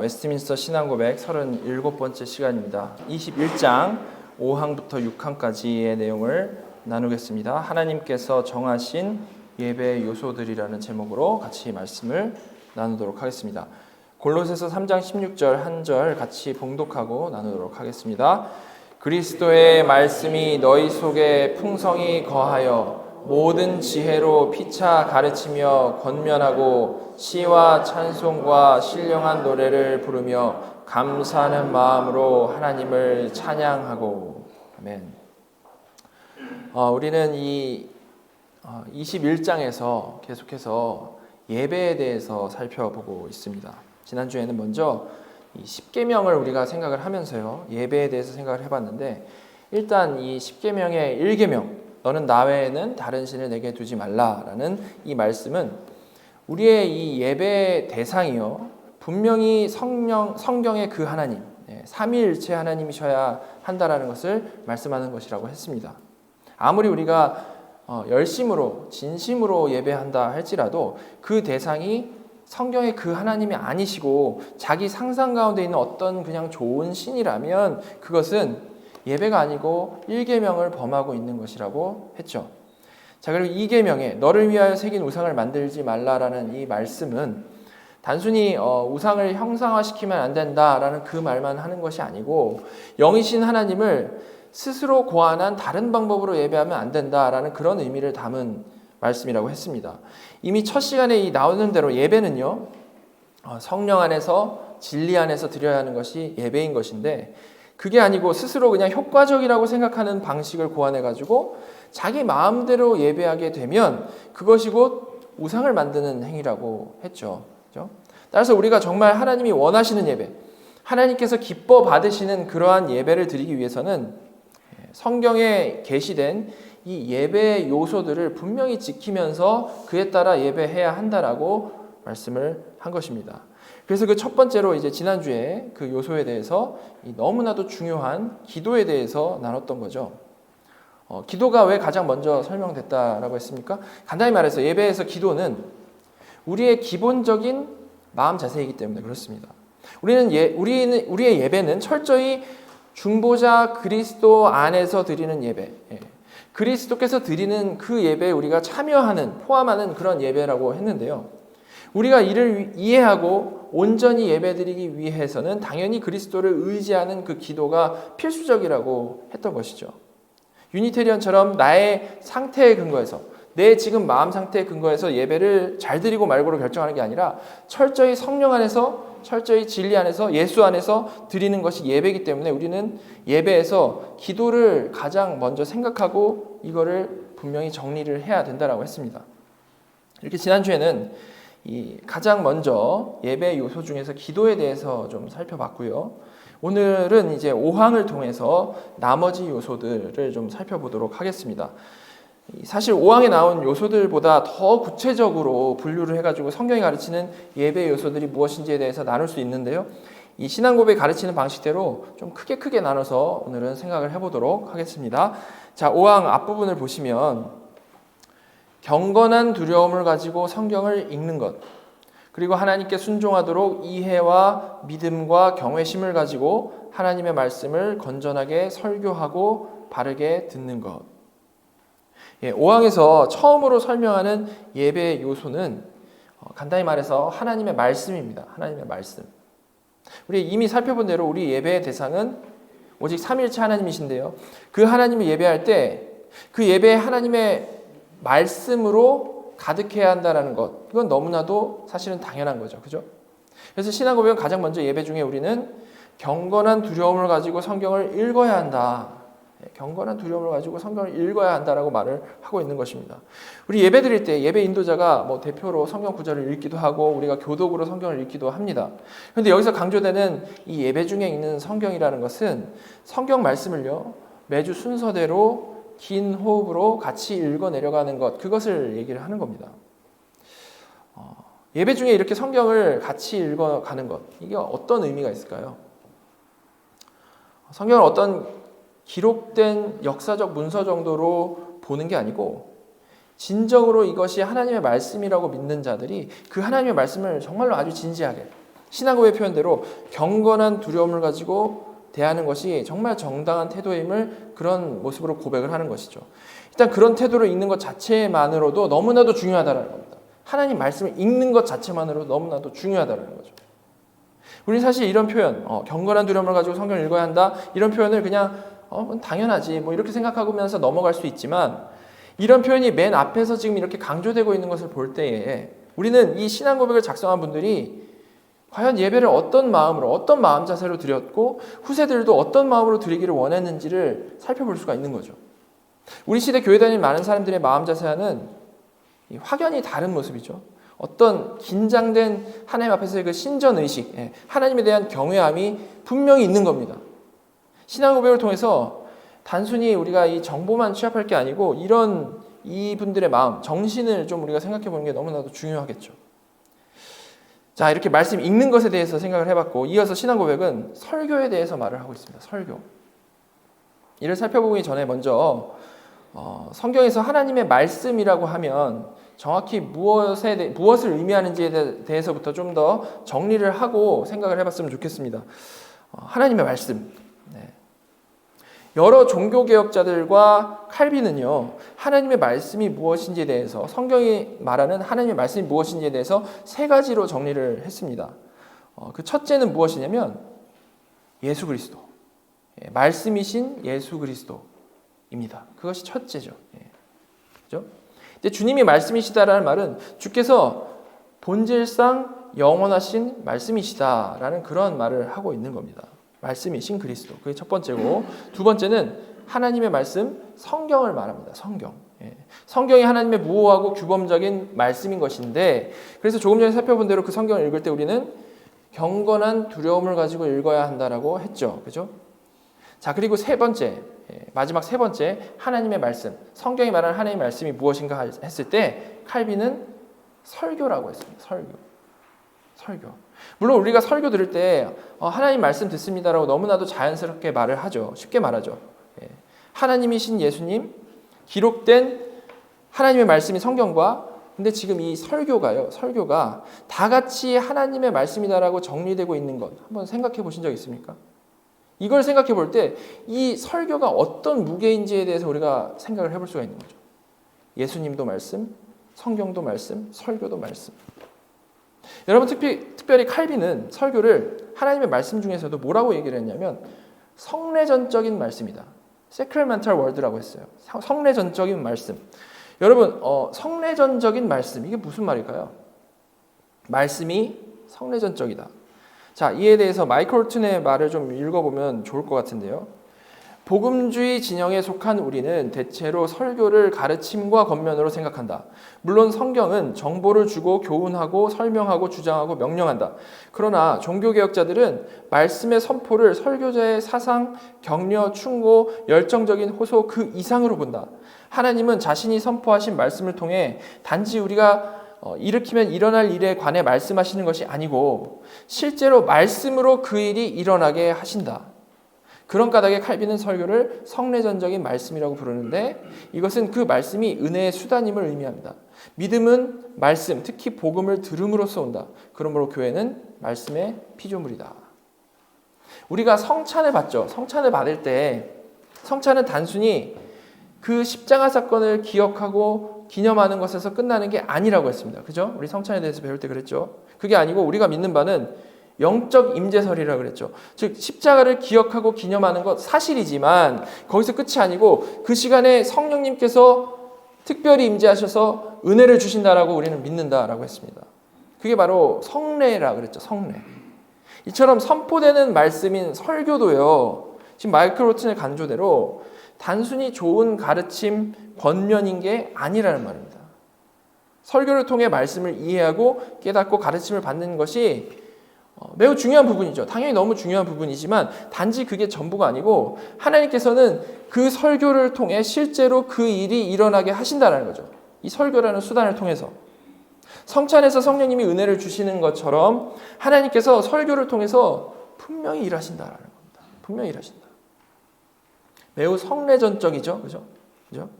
웨스트민스터 신앙고백 37번째 시간입니다. 21장 5항부터 6항까지의 내용을 나누겠습니다. 하나님께서 정하신 예배 요소들이라는 제목으로 같이 말씀을 나누도록 하겠습니다. 골로새서 3장 16절 한 절 같이 봉독하고 나누도록 하겠습니다. 그리스도의 말씀이 너희 속에 풍성히 거하여 모든 지혜로 피차 가르치며 권면하고 시와 찬송과 신령한 노래를 부르며 감사하는 마음으로 하나님을 찬양하고. 아멘. 우리는 이 21장에서 계속해서 예배에 대해서 살펴보고 있습니다. 지난주에는 먼저 이 십계명을 우리가 생각을 하면서요, 예배에 대해서 생각을 해봤는데, 일단 이 십계명의 1계명, 너는 나 외에는 다른 신을 내게 두지 말라라는 이 말씀은 우리의 이 예배 대상이요, 분명히 성경의 그 하나님, 삼위일체 하나님이셔야 한다라는 것을 말씀하는 것이라고 했습니다. 아무리 우리가 열심으로 진심으로 예배한다 할지라도 그 대상이 성경의 그 하나님이 아니시고 자기 상상 가운데 있는 어떤 그냥 좋은 신이라면 그것은 예배가 아니고 1계명을 범하고 있는 것이라고 했죠. 자, 그리고 2계명에 너를 위하여 새긴 우상을 만들지 말라라는 이 말씀은 단순히 우상을 형상화시키면 안 된다라는 그 말만 하는 것이 아니고 영이신 하나님을 스스로 고안한 다른 방법으로 예배하면 안 된다라는 그런 의미를 담은 말씀이라고 했습니다. 이미 첫 시간에 나오는 대로 예배는요, 성령 안에서 진리 안에서 드려야 하는 것이 예배인 것인데, 그게 아니고 스스로 그냥 효과적이라고 생각하는 방식을 고안해가지고 자기 마음대로 예배하게 되면 그것이 곧 우상을 만드는 행위라고 했죠. 그렇죠? 따라서 우리가 정말 하나님이 원하시는 예배, 하나님께서 기뻐 받으시는 그러한 예배를 드리기 위해서는 성경에 게시된 이 예배의 요소들을 분명히 지키면서 그에 따라 예배해야 한다라고 말씀을 한 것입니다. 그래서 그 첫 번째로 이제 지난주에 그 요소에 대해서 너무나도 중요한 기도에 대해서 나눴던 거죠. 기도가 왜 가장 먼저 설명됐다라고 했습니까? 간단히 말해서 예배에서 기도는 우리의 기본적인 마음 자세이기 때문에 그렇습니다. 우리의 예배는 철저히 중보자 그리스도 안에서 드리는 예배, 그리스도께서 드리는 그 예배에 우리가 참여하는, 포함하는 그런 예배라고 했는데요. 우리가 이를 이해하고 온전히 예배드리기 위해서는 당연히 그리스도를 의지하는 그 기도가 필수적이라고 했던 것이죠. 유니테리언처럼 나의 상태에 근거해서, 내 지금 마음 상태에 근거해서 예배를 잘 드리고 말고를 결정하는 게 아니라 철저히 성령 안에서, 철저히 진리 안에서, 예수 안에서 드리는 것이 예배이기 때문에 우리는 예배에서 기도를 가장 먼저 생각하고 이거를 분명히 정리를 해야 된다라고 했습니다. 이렇게 지난주에는 가장 먼저 예배 요소 중에서 기도에 대해서 좀 살펴봤고요. 오늘은 이제 5항을 통해서 나머지 요소들을 좀 살펴보도록 하겠습니다. 사실 5항에 나온 요소들보다 더 구체적으로 분류를 해가지고 성경이 가르치는 예배 요소들이 무엇인지에 대해서 나눌 수 있는데요. 이 신앙고백 가르치는 방식대로 좀 크게 나눠서 오늘은 생각을 해보도록 하겠습니다. 자, 5항 앞부분을 보시면 경건한 두려움을 가지고 성경을 읽는 것, 그리고 하나님께 순종하도록 이해와 믿음과 경외심을 가지고 하나님의 말씀을 건전하게 설교하고 바르게 듣는 것. 5항에서 처음으로 설명하는 예배의 요소는 간단히 말해서 하나님의 말씀입니다. 하나님의 말씀. 우리 이미 살펴본 대로 우리 예배의 대상은 오직 삼위일체 하나님이신데요. 그 하나님을 예배할 때 그 예배에 하나님의 말씀으로 가득해야 한다는 것, 이건 너무나도 사실은 당연한 거죠. 그죠? 그래서 신앙고백은 가장 먼저 예배 중에 우리는 경건한 두려움을 가지고 성경을 읽어야 한다. 경건한 두려움을 가지고 성경을 읽어야 한다라고 말을 하고 있는 것입니다. 우리 예배 드릴 때 예배 인도자가 대표로 성경 구절을 읽기도 하고 우리가 교독으로 성경을 읽기도 합니다. 그런데 여기서 강조되는 이 예배 중에 있는 성경이라는 것은 성경 말씀을요, 매주 순서대로 긴 호흡으로 같이 읽어 내려가는 것, 그것을 얘기를 하는 겁니다. 예배 중에 이렇게 성경을 같이 읽어가는 것, 이게 어떤 의미가 있을까요? 성경을 어떤 기록된 역사적 문서 정도로 보는 게 아니고 진정으로 이것이 하나님의 말씀이라고 믿는 자들이 그 하나님의 말씀을 정말로 아주 진지하게, 신앙고백 표현대로 경건한 두려움을 가지고 대하는 것이 정말 정당한 태도임을 그런 모습으로 고백을 하는 것이죠. 일단 그런 태도를 읽는 것 자체만으로도 너무나도 중요하다는 겁니다. 하나님 말씀을 읽는 것 자체만으로도 너무나도 중요하다는 거죠. 우리는 사실 이런 표현, 경건한 두려움을 가지고 성경을 읽어야 한다, 이런 표현을 그냥 당연하지 뭐 이렇게 생각하면서 넘어갈 수 있지만, 이런 표현이 맨 앞에서 지금 이렇게 강조되고 있는 것을 볼 때에 우리는 이 신앙 고백을 작성한 분들이 과연 예배를 어떤 마음으로, 어떤 마음 자세로 드렸고 후세들도 어떤 마음으로 드리기를 원했는지를 살펴볼 수가 있는 거죠. 우리 시대 교회 다니는 많은 사람들의 마음 자세와는 확연히 다른 모습이죠. 어떤 긴장된 하나님 앞에서의 그 신전의식, 하나님에 대한 경외함이 분명히 있는 겁니다. 신앙 고백을 통해서 단순히 우리가 이 정보만 취합할 게 아니고 이런 이분들의 마음, 정신을 좀 우리가 생각해 보는 게 너무나도 중요하겠죠. 자, 이렇게 말씀 읽는 것에 대해서 생각을 해봤고, 이어서 신앙 고백은 설교에 대해서 말을 하고 있습니다. 설교. 이를 살펴보기 전에 먼저 성경에서 하나님의 말씀이라고 하면 정확히 무엇을 의미하는지에 대해서부터 좀 더 정리를 하고 생각을 해봤으면 좋겠습니다. 하나님의 말씀. 네. 여러 종교개혁자들과 칼빈은요, 하나님의 말씀이 무엇인지에 대해서, 성경이 말하는 하나님의 말씀이 무엇인지에 대해서 세 가지로 정리를 했습니다. 그 첫째는 무엇이냐면 예수 그리스도, 말씀이신 예수 그리스도입니다. 그것이 첫째죠. 그죠? 이제 주님이 말씀이시다라는 말은 주께서 본질상 영원하신 말씀이시다라는 그런 말을 하고 있는 겁니다. 말씀이신 그리스도. 그게 첫 번째고, 두 번째는 하나님의 말씀, 성경을 말합니다. 성경. 성경이 하나님의 무오하고 규범적인 말씀인 것인데, 그래서 조금 전에 살펴본 대로 그 성경을 읽을 때 우리는 경건한 두려움을 가지고 읽어야 한다라고 했죠. 그죠? 자, 그리고 세 번째, 마지막 세 번째, 하나님의 말씀. 성경이 말하는 하나님의 말씀이 무엇인가 했을 때 칼빈은 설교라고 했습니다. 설교. 물론 우리가 설교 들을 때 하나님 말씀 듣습니다라고 너무나도 자연스럽게 말을 하죠. 쉽게 말하죠. 하나님이신 예수님, 기록된 하나님의 말씀이 성경과, 근데 지금 이 설교가 다 같이 하나님의 말씀이다라고 정리되고 있는 것 한번 생각해 보신 적 있습니까? 이걸 생각해 볼 때 이 설교가 어떤 무게인지에 대해서 우리가 생각을 해볼 수가 있는 거죠. 예수님도 말씀, 성경도 말씀, 설교도 말씀. 여러분, 특별히 칼빈은 설교를 하나님의 말씀 중에서도 뭐라고 얘기를 했냐면 성례전적인 말씀이다. Sacramental Word라고 했어요. 성례전적인 말씀. 여러분, 성례전적인 말씀, 이게 무슨 말일까요? 말씀이 성례전적이다. 자, 이에 대해서 마이클 홀튼의 말을 좀 읽어보면 좋을 것 같은데요. 복음주의 진영에 속한 우리는 대체로 설교를 가르침과 겉면으로 생각한다. 물론 성경은 정보를 주고 교훈하고 설명하고 주장하고 명령한다. 그러나 종교개혁자들은 말씀의 선포를 설교자의 사상, 격려, 충고, 열정적인 호소 그 이상으로 본다. 하나님은 자신이 선포하신 말씀을 통해 단지 우리가 일으키면 일어날 일에 관해 말씀하시는 것이 아니고 실제로 말씀으로 그 일이 일어나게 하신다. 그런 까닭에 칼빈은 설교를 성례전적인 말씀이라고 부르는데, 이것은 그 말씀이 은혜의 수단임을 의미합니다. 믿음은 말씀, 특히 복음을 들음으로써 온다. 그러므로 교회는 말씀의 피조물이다. 우리가 성찬을 받죠. 성찬을 받을 때 성찬은 단순히 그 십자가 사건을 기억하고 기념하는 것에서 끝나는 게 아니라고 했습니다. 그죠? 우리 성찬에 대해서 배울 때 그랬죠. 그게 아니고 우리가 믿는 바는 영적 임재설이라고 그랬죠. 즉 십자가를 기억하고 기념하는 것 사실이지만 거기서 끝이 아니고 그 시간에 성령님께서 특별히 임재하셔서 은혜를 주신다라고 우리는 믿는다라고 했습니다. 그게 바로 성례라고 그랬죠. 성례. 이처럼 선포되는 말씀인 설교도요, 지금 마이클 홀튼의 간조대로 단순히 좋은 가르침, 권면인 게 아니라는 말입니다. 설교를 통해 말씀을 이해하고 깨닫고 가르침을 받는 것이 매우 중요한 부분이죠. 당연히 너무 중요한 부분이지만 단지 그게 전부가 아니고 하나님께서는 그 설교를 통해 실제로 그 일이 일어나게 하신다는 거죠. 이 설교라는 수단을 통해서. 성찬에서 성령님이 은혜를 주시는 것처럼 하나님께서 설교를 통해서 분명히 일하신다라는 겁니다. 분명히 일하신다. 매우 성례전적이죠. 그죠?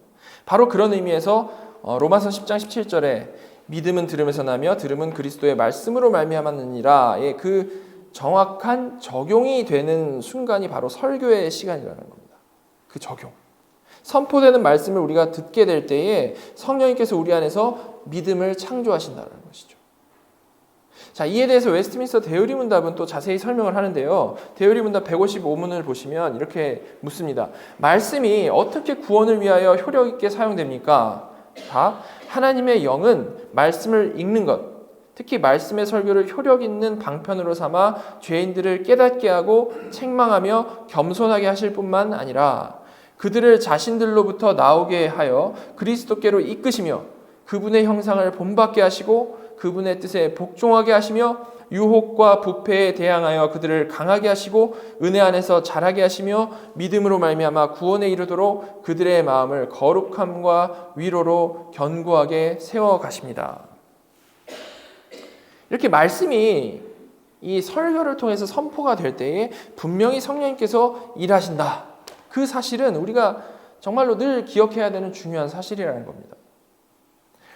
바로 그런 의미에서 로마서 10장 17절에 믿음은 들음에서 나며 들음은 그리스도의 말씀으로 말미암았느니라의 그 정확한 적용이 되는 순간이 바로 설교의 시간이라는 겁니다. 그 적용. 선포되는 말씀을 우리가 듣게 될 때에 성령님께서 우리 안에서 믿음을 창조하신다는 것이죠. 자, 이에 대해서 웨스트민스터 대의리 문답은 또 자세히 설명을 하는데요. 대의리 문답 155문을 보시면 이렇게 묻습니다. 말씀이 어떻게 구원을 위하여 효력 있게 사용됩니까? 다 하나님의 영은 말씀을 읽는 것, 특히 말씀의 설교를 효력 있는 방편으로 삼아 죄인들을 깨닫게 하고 책망하며 겸손하게 하실 뿐만 아니라 그들을 자신들로부터 나오게 하여 그리스도께로 이끄시며 그분의 형상을 본받게 하시고 그분의 뜻에 복종하게 하시며 유혹과 부패에 대항하여 그들을 강하게 하시고 은혜 안에서 자라게 하시며 믿음으로 말미암아 구원에 이르도록 그들의 마음을 거룩함과 위로로 견고하게 세워 가십니다. 이렇게 말씀이 이 설교를 통해서 선포가 될 때에 분명히 성령님께서 일하신다. 그 사실은 우리가 정말로 늘 기억해야 되는 중요한 사실이라는 겁니다.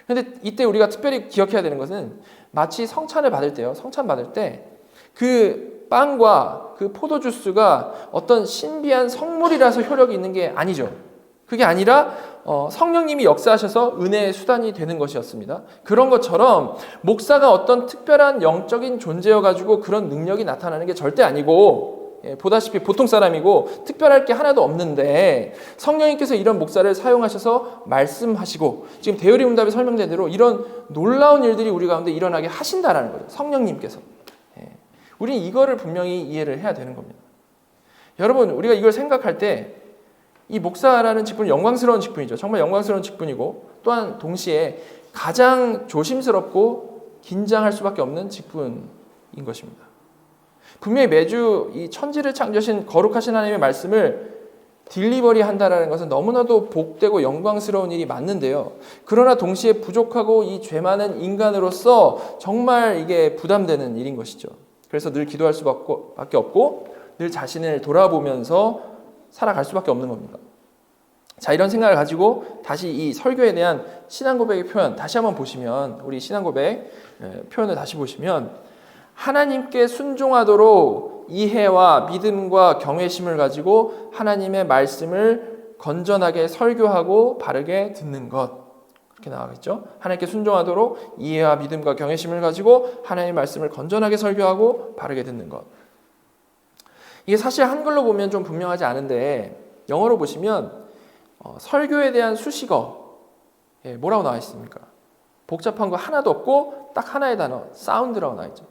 그런데 이때 우리가 특별히 기억해야 되는 것은 마치 성찬을 받을 때요. 성찬 받을 때 그 빵과 그 포도주스가 어떤 신비한 성물이라서 효력이 있는 게 아니죠. 그게 아니라 성령님이 역사하셔서 은혜의 수단이 되는 것이었습니다. 그런 것처럼 목사가 어떤 특별한 영적인 존재여가지고 그런 능력이 나타나는 게 절대 아니고 보다시피 보통 사람이고 특별할 게 하나도 없는데 성령님께서 이런 목사를 사용하셔서 말씀하시고 지금 대의리 문답에 설명된 대로 이런 놀라운 일들이 우리 가운데 일어나게 하신다라는 거죠. 성령님께서. 우리는 이거를 분명히 이해를 해야 되는 겁니다. 여러분, 우리가 이걸 생각할 때 이 목사라는 직분은 영광스러운 직분이죠. 정말 영광스러운 직분이고 또한 동시에 가장 조심스럽고 긴장할 수밖에 없는 직분인 것입니다. 분명히 매주 이 천지를 창조하신 거룩하신 하나님의 말씀을 딜리버리 한다라는 것은 너무나도 복되고 영광스러운 일이 맞는데요. 그러나 동시에 부족하고 이 죄 많은 인간으로서 정말 이게 부담되는 일인 것이죠. 그래서 늘 기도할 수밖에 없고 늘 자신을 돌아보면서 살아갈 수밖에 없는 겁니다. 자, 이런 생각을 가지고 다시 이 설교에 대한 신앙 고백의 표현 다시 한번 보시면 우리 신앙 고백 표현을 다시 보시면 하나님께 순종하도록 이해와 믿음과 경외심을 가지고 하나님의 말씀을 건전하게 설교하고 바르게 듣는 것. 그렇게 나와있죠. 하나님께 순종하도록 이해와 믿음과 경외심을 가지고 하나님의 말씀을 건전하게 설교하고 바르게 듣는 것. 이게 사실 한글로 보면 좀 분명하지 않은데 영어로 보시면 설교에 대한 수식어 뭐라고 나와 있습니까? 복잡한 거 하나도 없고 딱 하나의 단어 사운드라고 나와 있죠.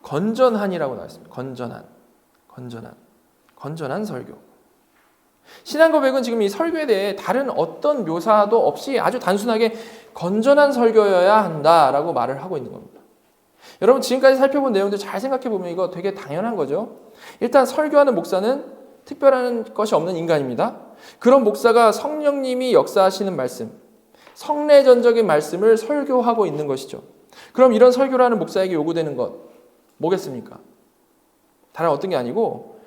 건전한이라고 나와 있습니다. 건전한 설교. 신앙 고백은 지금 이 설교에 대해 다른 어떤 묘사도 없이 아주 단순하게 건전한 설교여야 한다라고 말을 하고 있는 겁니다. 여러분 지금까지 살펴본 내용들 잘 생각해 보면 이거 되게 당연한 거죠. 일단 설교하는 목사는 특별한 것이 없는 인간입니다. 그런 목사가 성령님이 역사하시는 말씀, 성례전적인 말씀을 설교하고 있는 것이죠. 그럼 이런 설교를 하는 목사에게 요구되는 것 뭐겠습니까? 다른 어떤 게 아니고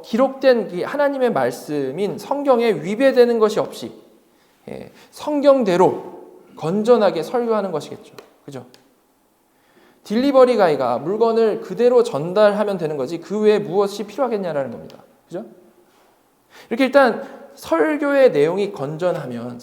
기록된 하나님의 말씀인 성경에 위배되는 것이 없이 성경대로 건전하게 설교하는 것이겠죠. 그죠? 딜리버리 가이가 물건을 그대로 전달하면 되는 거지 그 외에 무엇이 필요하겠냐라는 겁니다. 그죠? 이렇게 일단 설교의 내용이 건전하면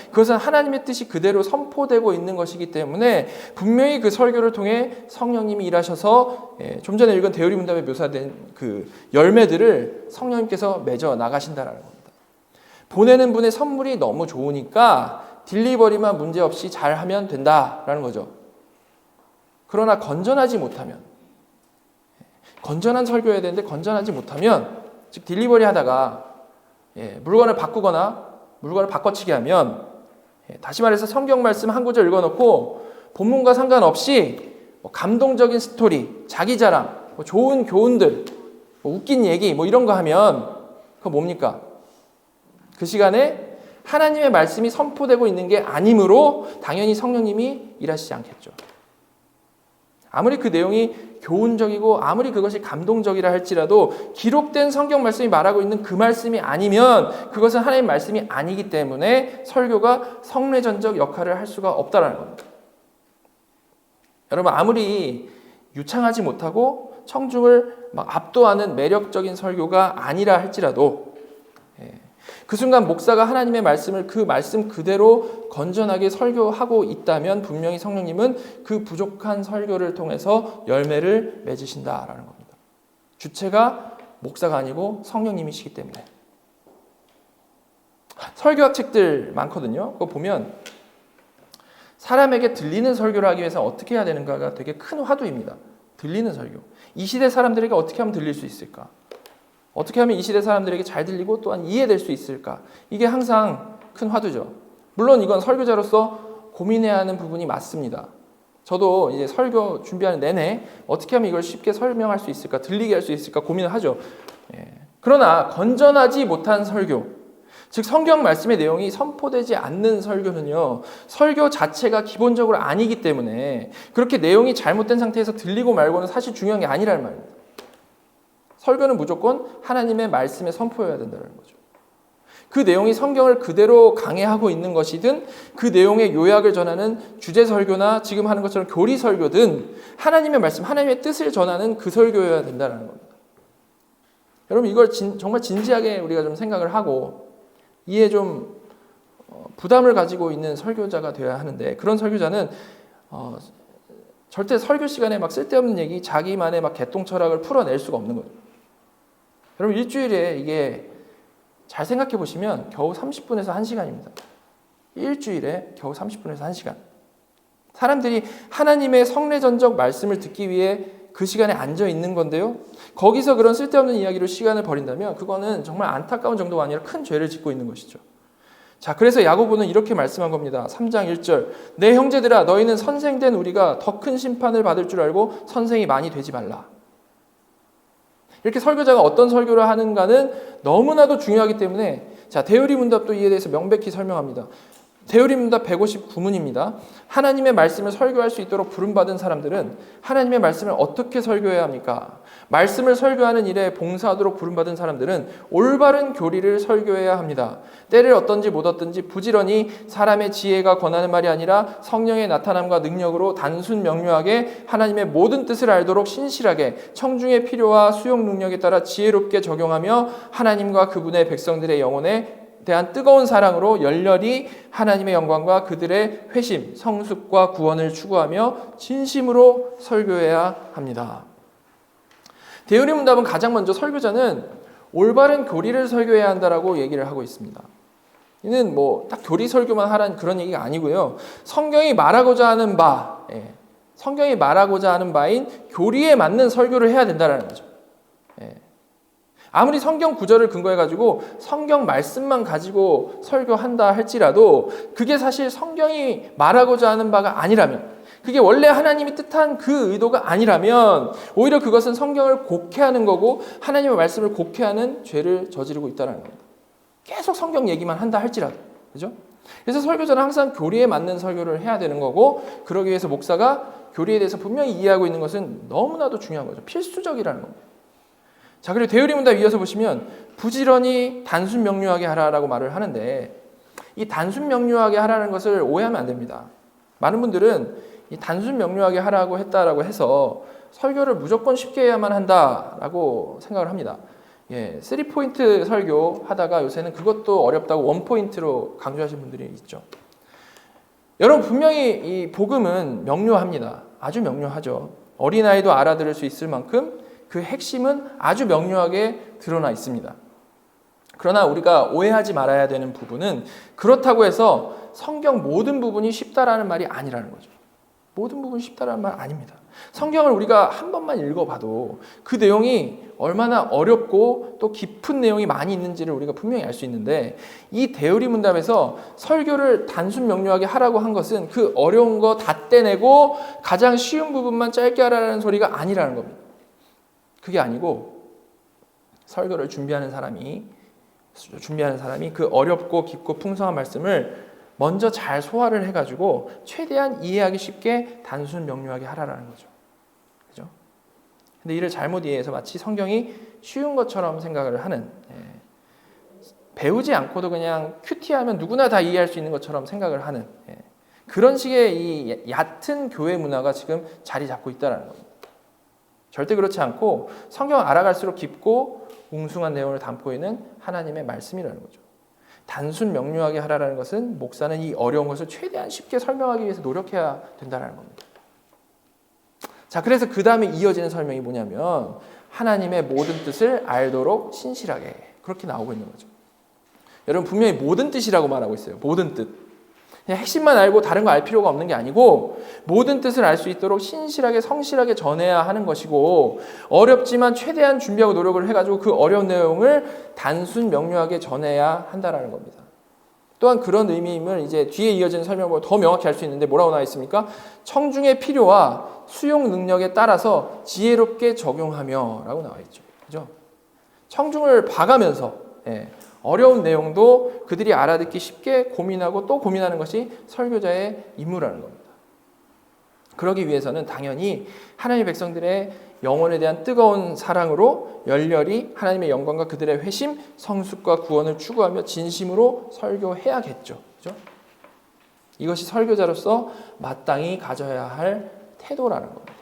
그것은 하나님의 뜻이 그대로 선포되고 있는 것이기 때문에 분명히 그 설교를 통해 성령님이 일하셔서 좀 전에 읽은 대의리 문답에 묘사된 그 열매들을 성령님께서 맺어 나가신다라는 겁니다. 보내는 분의 선물이 너무 좋으니까 딜리버리만 문제없이 잘하면 된다라는 거죠. 그러나 건전하지 못하면 건전한 설교해야 되는데 건전하지 못하면 즉 딜리버리 하다가 물건을 바꾸거나 물건을 바꿔치기 하면 다시 말해서 성경 말씀 한 구절 읽어놓고 본문과 상관없이 감동적인 스토리, 자기 자랑, 좋은 교훈들, 웃긴 얘기 이런 거 하면 그거 뭡니까? 그 시간에 하나님의 말씀이 선포되고 있는 게 아니므로 당연히 성령님이 일하시지 않겠죠. 아무리 그 내용이 교훈적이고 아무리 그것이 감동적이라 할지라도 기록된 성경 말씀이 말하고 있는 그 말씀이 아니면 그것은 하나님의 말씀이 아니기 때문에 설교가 성례전적 역할을 할 수가 없다라는 겁니다. 여러분, 아무리 유창하지 못하고 청중을 막 압도하는 매력적인 설교가 아니라 할지라도 그 순간 목사가 하나님의 말씀을 그 말씀 그대로 건전하게 설교하고 있다면 분명히 성령님은 그 부족한 설교를 통해서 열매를 맺으신다라는 겁니다. 주체가 목사가 아니고 성령님이시기 때문에. 설교학 책들 많거든요. 그거 보면 사람에게 들리는 설교를 하기 위해서 어떻게 해야 되는가가 되게 큰 화두입니다. 들리는 설교. 이 시대 사람들에게 어떻게 하면 들릴 수 있을까? 어떻게 하면 이 시대 사람들에게 잘 들리고 또한 이해될 수 있을까? 이게 항상 큰 화두죠. 물론 이건 설교자로서 고민해야 하는 부분이 맞습니다. 저도 이제 설교 준비하는 내내 어떻게 하면 이걸 쉽게 설명할 수 있을까? 들리게 할 수 있을까? 고민을 하죠. 그러나 건전하지 못한 설교, 즉 성경 말씀의 내용이 선포되지 않는 설교는요, 설교 자체가 기본적으로 아니기 때문에 그렇게 내용이 잘못된 상태에서 들리고 말고는 사실 중요한 게 아니라는 말입니다. 설교는 무조건 하나님의 말씀에 선포해야 된다는 거죠. 그 내용이 성경을 그대로 강해하고 있는 것이든 그 내용의 요약을 전하는 주제 설교나 지금 하는 것처럼 교리 설교든 하나님의 말씀, 하나님의 뜻을 전하는 그 설교여야 된다는 겁니다. 여러분, 이걸 정말 진지하게 우리가 좀 생각을 하고 이에 좀 부담을 가지고 있는 설교자가 되어야 하는데, 그런 설교자는 절대 설교 시간에 막 쓸데없는 얘기, 자기만의 막 개똥 철학을 풀어낼 수가 없는 거죠. 여러분, 일주일에 이게 잘 생각해 보시면 겨우 30분에서 1시간입니다. 일주일에 겨우 30분에서 1시간. 사람들이 하나님의 성례전적 말씀을 듣기 위해 그 시간에 앉아 있는 건데요. 거기서 그런 쓸데없는 이야기로 시간을 버린다면 그거는 정말 안타까운 정도가 아니라 큰 죄를 짓고 있는 것이죠. 자, 그래서 야고보는 이렇게 말씀한 겁니다. 3장 1절. 내 형제들아, 너희는 선생된 우리가 더 큰 심판을 받을 줄 알고 선생이 많이 되지 말라. 이렇게 설교자가 어떤 설교를 하는가는 너무나도 중요하기 때문에, 자, 대요리 문답도 이에 대해서 명백히 설명합니다. 대요리 문답 159문입니다. 하나님의 말씀을 설교할 수 있도록 부름받은 사람들은 하나님의 말씀을 어떻게 설교해야 합니까? 말씀을 설교하는 일에 봉사하도록 부름받은 사람들은 올바른 교리를 설교해야 합니다. 때를 얻든지 못 얻든지 부지런히 사람의 지혜가 권하는 말이 아니라 성령의 나타남과 능력으로 단순 명료하게 하나님의 모든 뜻을 알도록 신실하게 청중의 필요와 수용 능력에 따라 지혜롭게 적용하며 하나님과 그분의 백성들의 영혼에 대한 뜨거운 사랑으로 열렬히 하나님의 영광과 그들의 회심, 성숙과 구원을 추구하며 진심으로 설교해야 합니다. 대요리 문답은 가장 먼저 설교자는 올바른 교리를 설교해야 한다라고 얘기를 하고 있습니다. 이는 뭐 딱 교리 설교만 하라는 그런 얘기가 아니고요. 성경이 말하고자 하는 바인 교리에 맞는 설교를 해야 된다는 거죠. 아무리 성경 구절을 근거해가지고 성경 말씀만 가지고 설교한다 할지라도 그게 사실 성경이 말하고자 하는 바가 아니라면, 그게 원래 하나님이 뜻한 그 의도가 아니라면 오히려 그것은 성경을 곡해하는 거고 하나님의 말씀을 곡해하는 죄를 저지르고 있다는 겁니다. 계속 성경 얘기만 한다 할지라도. 그죠? 그래서 설교자는 항상 교리에 맞는 설교를 해야 되는 거고, 그러기 위해서 목사가 교리에 대해서 분명히 이해하고 있는 것은 너무나도 중요한 거죠. 필수적이라는 겁니다. 자, 그리고 대요리 문답 이어서 보시면 부지런히 단순 명료하게 하라라고 말을 하는데, 이 단순 명료하게 하라는 것을 오해하면 안 됩니다. 많은 분들은 이 단순 명료하게 하라고 했다라고 해서 설교를 무조건 쉽게 해야만 한다라고 생각을 합니다. 3포인트 설교 하다가 요새는 그것도 어렵다고 1포인트로 강조하시는 분들이 있죠. 여러분, 분명히 이 복음은 명료합니다. 아주 명료하죠. 어린아이도 알아들을 수 있을 만큼 그 핵심은 아주 명료하게 드러나 있습니다. 그러나 우리가 오해하지 말아야 되는 부분은 그렇다고 해서 성경 모든 부분이 쉽다라는 말이 아니라는 거죠. 모든 부분이 쉽다라는 말 아닙니다. 성경을 우리가 한 번만 읽어봐도 그 내용이 얼마나 어렵고 또 깊은 내용이 많이 있는지를 우리가 분명히 알 수 있는데, 이 대요리 문답에서 설교를 단순 명료하게 하라고 한 것은 그 어려운 거 다 떼내고 가장 쉬운 부분만 짧게 하라는 소리가 아니라는 겁니다. 그게 아니고 설교를 준비하는 사람이 그 어렵고 깊고 풍성한 말씀을 먼저 잘 소화를 해가지고 최대한 이해하기 쉽게 단순 명료하게 하라는 거죠. 근데 이를 잘못 이해해서 마치 성경이 쉬운 것처럼 생각을 하는, 배우지 않고도 그냥 큐티하면 누구나 다 이해할 수 있는 것처럼 생각을 하는, 그런 식의 이 얕은 교회 문화가 지금 자리 잡고 있다는 겁니다. 절대 그렇지 않고 성경을 알아갈수록 깊고 웅숭한 내용을 담고 있는 하나님의 말씀이라는 거죠. 단순 명료하게 하라는 것은 목사는 이 어려운 것을 최대한 쉽게 설명하기 위해서 노력해야 된다는 겁니다. 자, 그래서 그 다음에 이어지는 설명이 뭐냐면 하나님의 모든 뜻을 알도록 신실하게, 그렇게 나오고 있는 거죠. 여러분, 분명히 모든 뜻이라고 말하고 있어요. 모든 뜻. 그냥 핵심만 알고 다른 거 알 필요가 없는 게 아니고 모든 뜻을 알 수 있도록 신실하게 성실하게 전해야 하는 것이고, 어렵지만 최대한 준비하고 노력을 해가지고 그 어려운 내용을 단순 명료하게 전해야 한다라는 겁니다. 또한 그런 의미임을 이제 뒤에 이어지는 설명으로 더 명확히 알 수 있는데 뭐라고 나와 있습니까? 청중의 필요와 수용 능력에 따라서 지혜롭게 적용하며 라고 나와 있죠. 그죠? 청중을 봐가면서 어려운 내용도 그들이 알아듣기 쉽게 고민하고 또 고민하는 것이 설교자의 임무라는 겁니다. 그러기 위해서는 당연히 하나님의 백성들의 영혼에 대한 뜨거운 사랑으로 열렬히 하나님의 영광과 그들의 회심, 성숙과 구원을 추구하며 진심으로 설교해야겠죠. 그죠? 이것이 설교자로서 마땅히 가져야 할 태도라는 겁니다.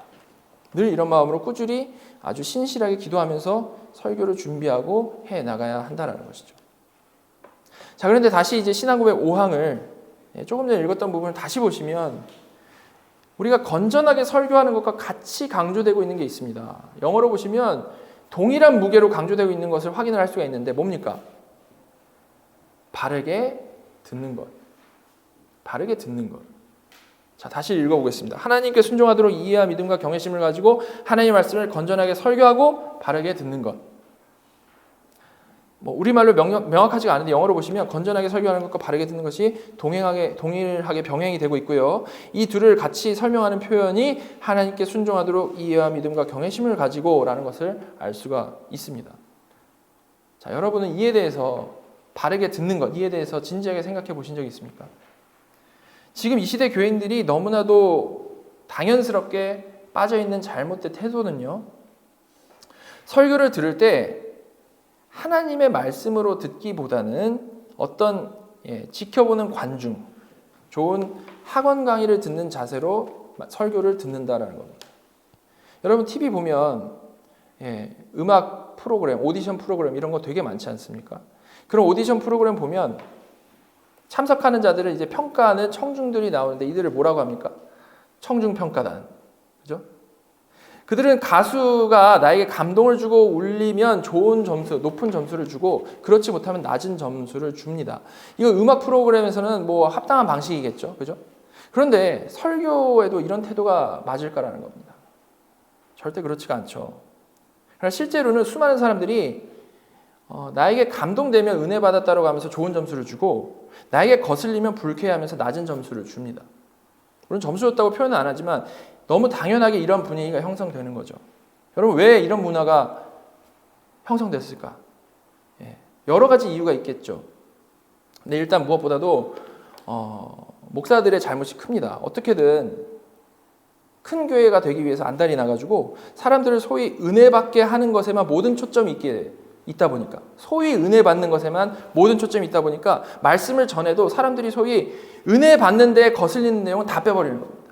늘 이런 마음으로 꾸준히 아주 신실하게 기도하면서 설교를 준비하고 해 나가야 한다는 것이죠. 자, 그런데 다시 이제 신앙고백 5항을 조금 전에 읽었던 부분을 다시 보시면 우리가 건전하게 설교하는 것과 같이 강조되고 있는 게 있습니다. 영어로 보시면 동일한 무게로 강조되고 있는 것을 확인을 할 수가 있는데 뭡니까? 바르게 듣는 것. 바르게 듣는 것. 자, 다시 읽어보겠습니다. 하나님께 순종하도록 이해와 믿음과 경외심을 가지고 하나님의 말씀을 건전하게 설교하고 바르게 듣는 것. 우리말로 명확하지가 않은데 영어로 보시면 건전하게 설교하는 것과 바르게 듣는 것이 동일하게 병행이 되고 있고요. 이 둘을 같이 설명하는 표현이 하나님께 순종하도록 이해와 믿음과 경외심을 가지고라는 것을 알 수가 있습니다. 자, 여러분은 이에 대해서 바르게 듣는 것, 이에 대해서 진지하게 생각해 보신 적이 있습니까? 지금 이 시대 교인들이 너무나도 당연스럽게 빠져있는 잘못된 태도는요, 설교를 들을 때 하나님의 말씀으로 듣기보다는 어떤 지켜보는 관중, 좋은 학원 강의를 듣는 자세로 설교를 듣는다라는 겁니다. 여러분 TV 보면 음악 프로그램, 오디션 프로그램 이런 거 되게 많지 않습니까? 그런 오디션 프로그램 보면 참석하는 자들을 이제 평가하는 청중들이 나오는데 이들을 뭐라고 합니까? 청중평가단. 그죠? 그들은 가수가 나에게 감동을 주고 울리면 좋은 점수, 높은 점수를 주고 그렇지 못하면 낮은 점수를 줍니다. 이거 음악 프로그램에서는 뭐 합당한 방식이겠죠. 그죠? 그런데 설교에도 이런 태도가 맞을까라는 겁니다. 절대 그렇지가 않죠. 그러나 실제로는 수많은 사람들이 나에게 감동되면 은혜 받았다고 하면서 좋은 점수를 주고 나에게 거슬리면 불쾌해하면서 낮은 점수를 줍니다. 물론 점수 줬다고 표현은 안 하지만 너무 당연하게 이런 분위기가 형성되는 거죠. 여러분, 왜 이런 문화가 형성됐을까? 여러 가지 이유가 있겠죠. 근데 일단 무엇보다도 목사들의 잘못이 큽니다. 어떻게든 큰 교회가 되기 위해서 안달이 나가지고 사람들을 소위 은혜 받게 하는 것에만 모든 초점이 있다 보니까, 소위 은혜 받는 것에만 모든 초점이 있다 보니까 말씀을 전해도 사람들이 소위 은혜 받는 데에 거슬리는 내용은 다 빼버리는 겁니다.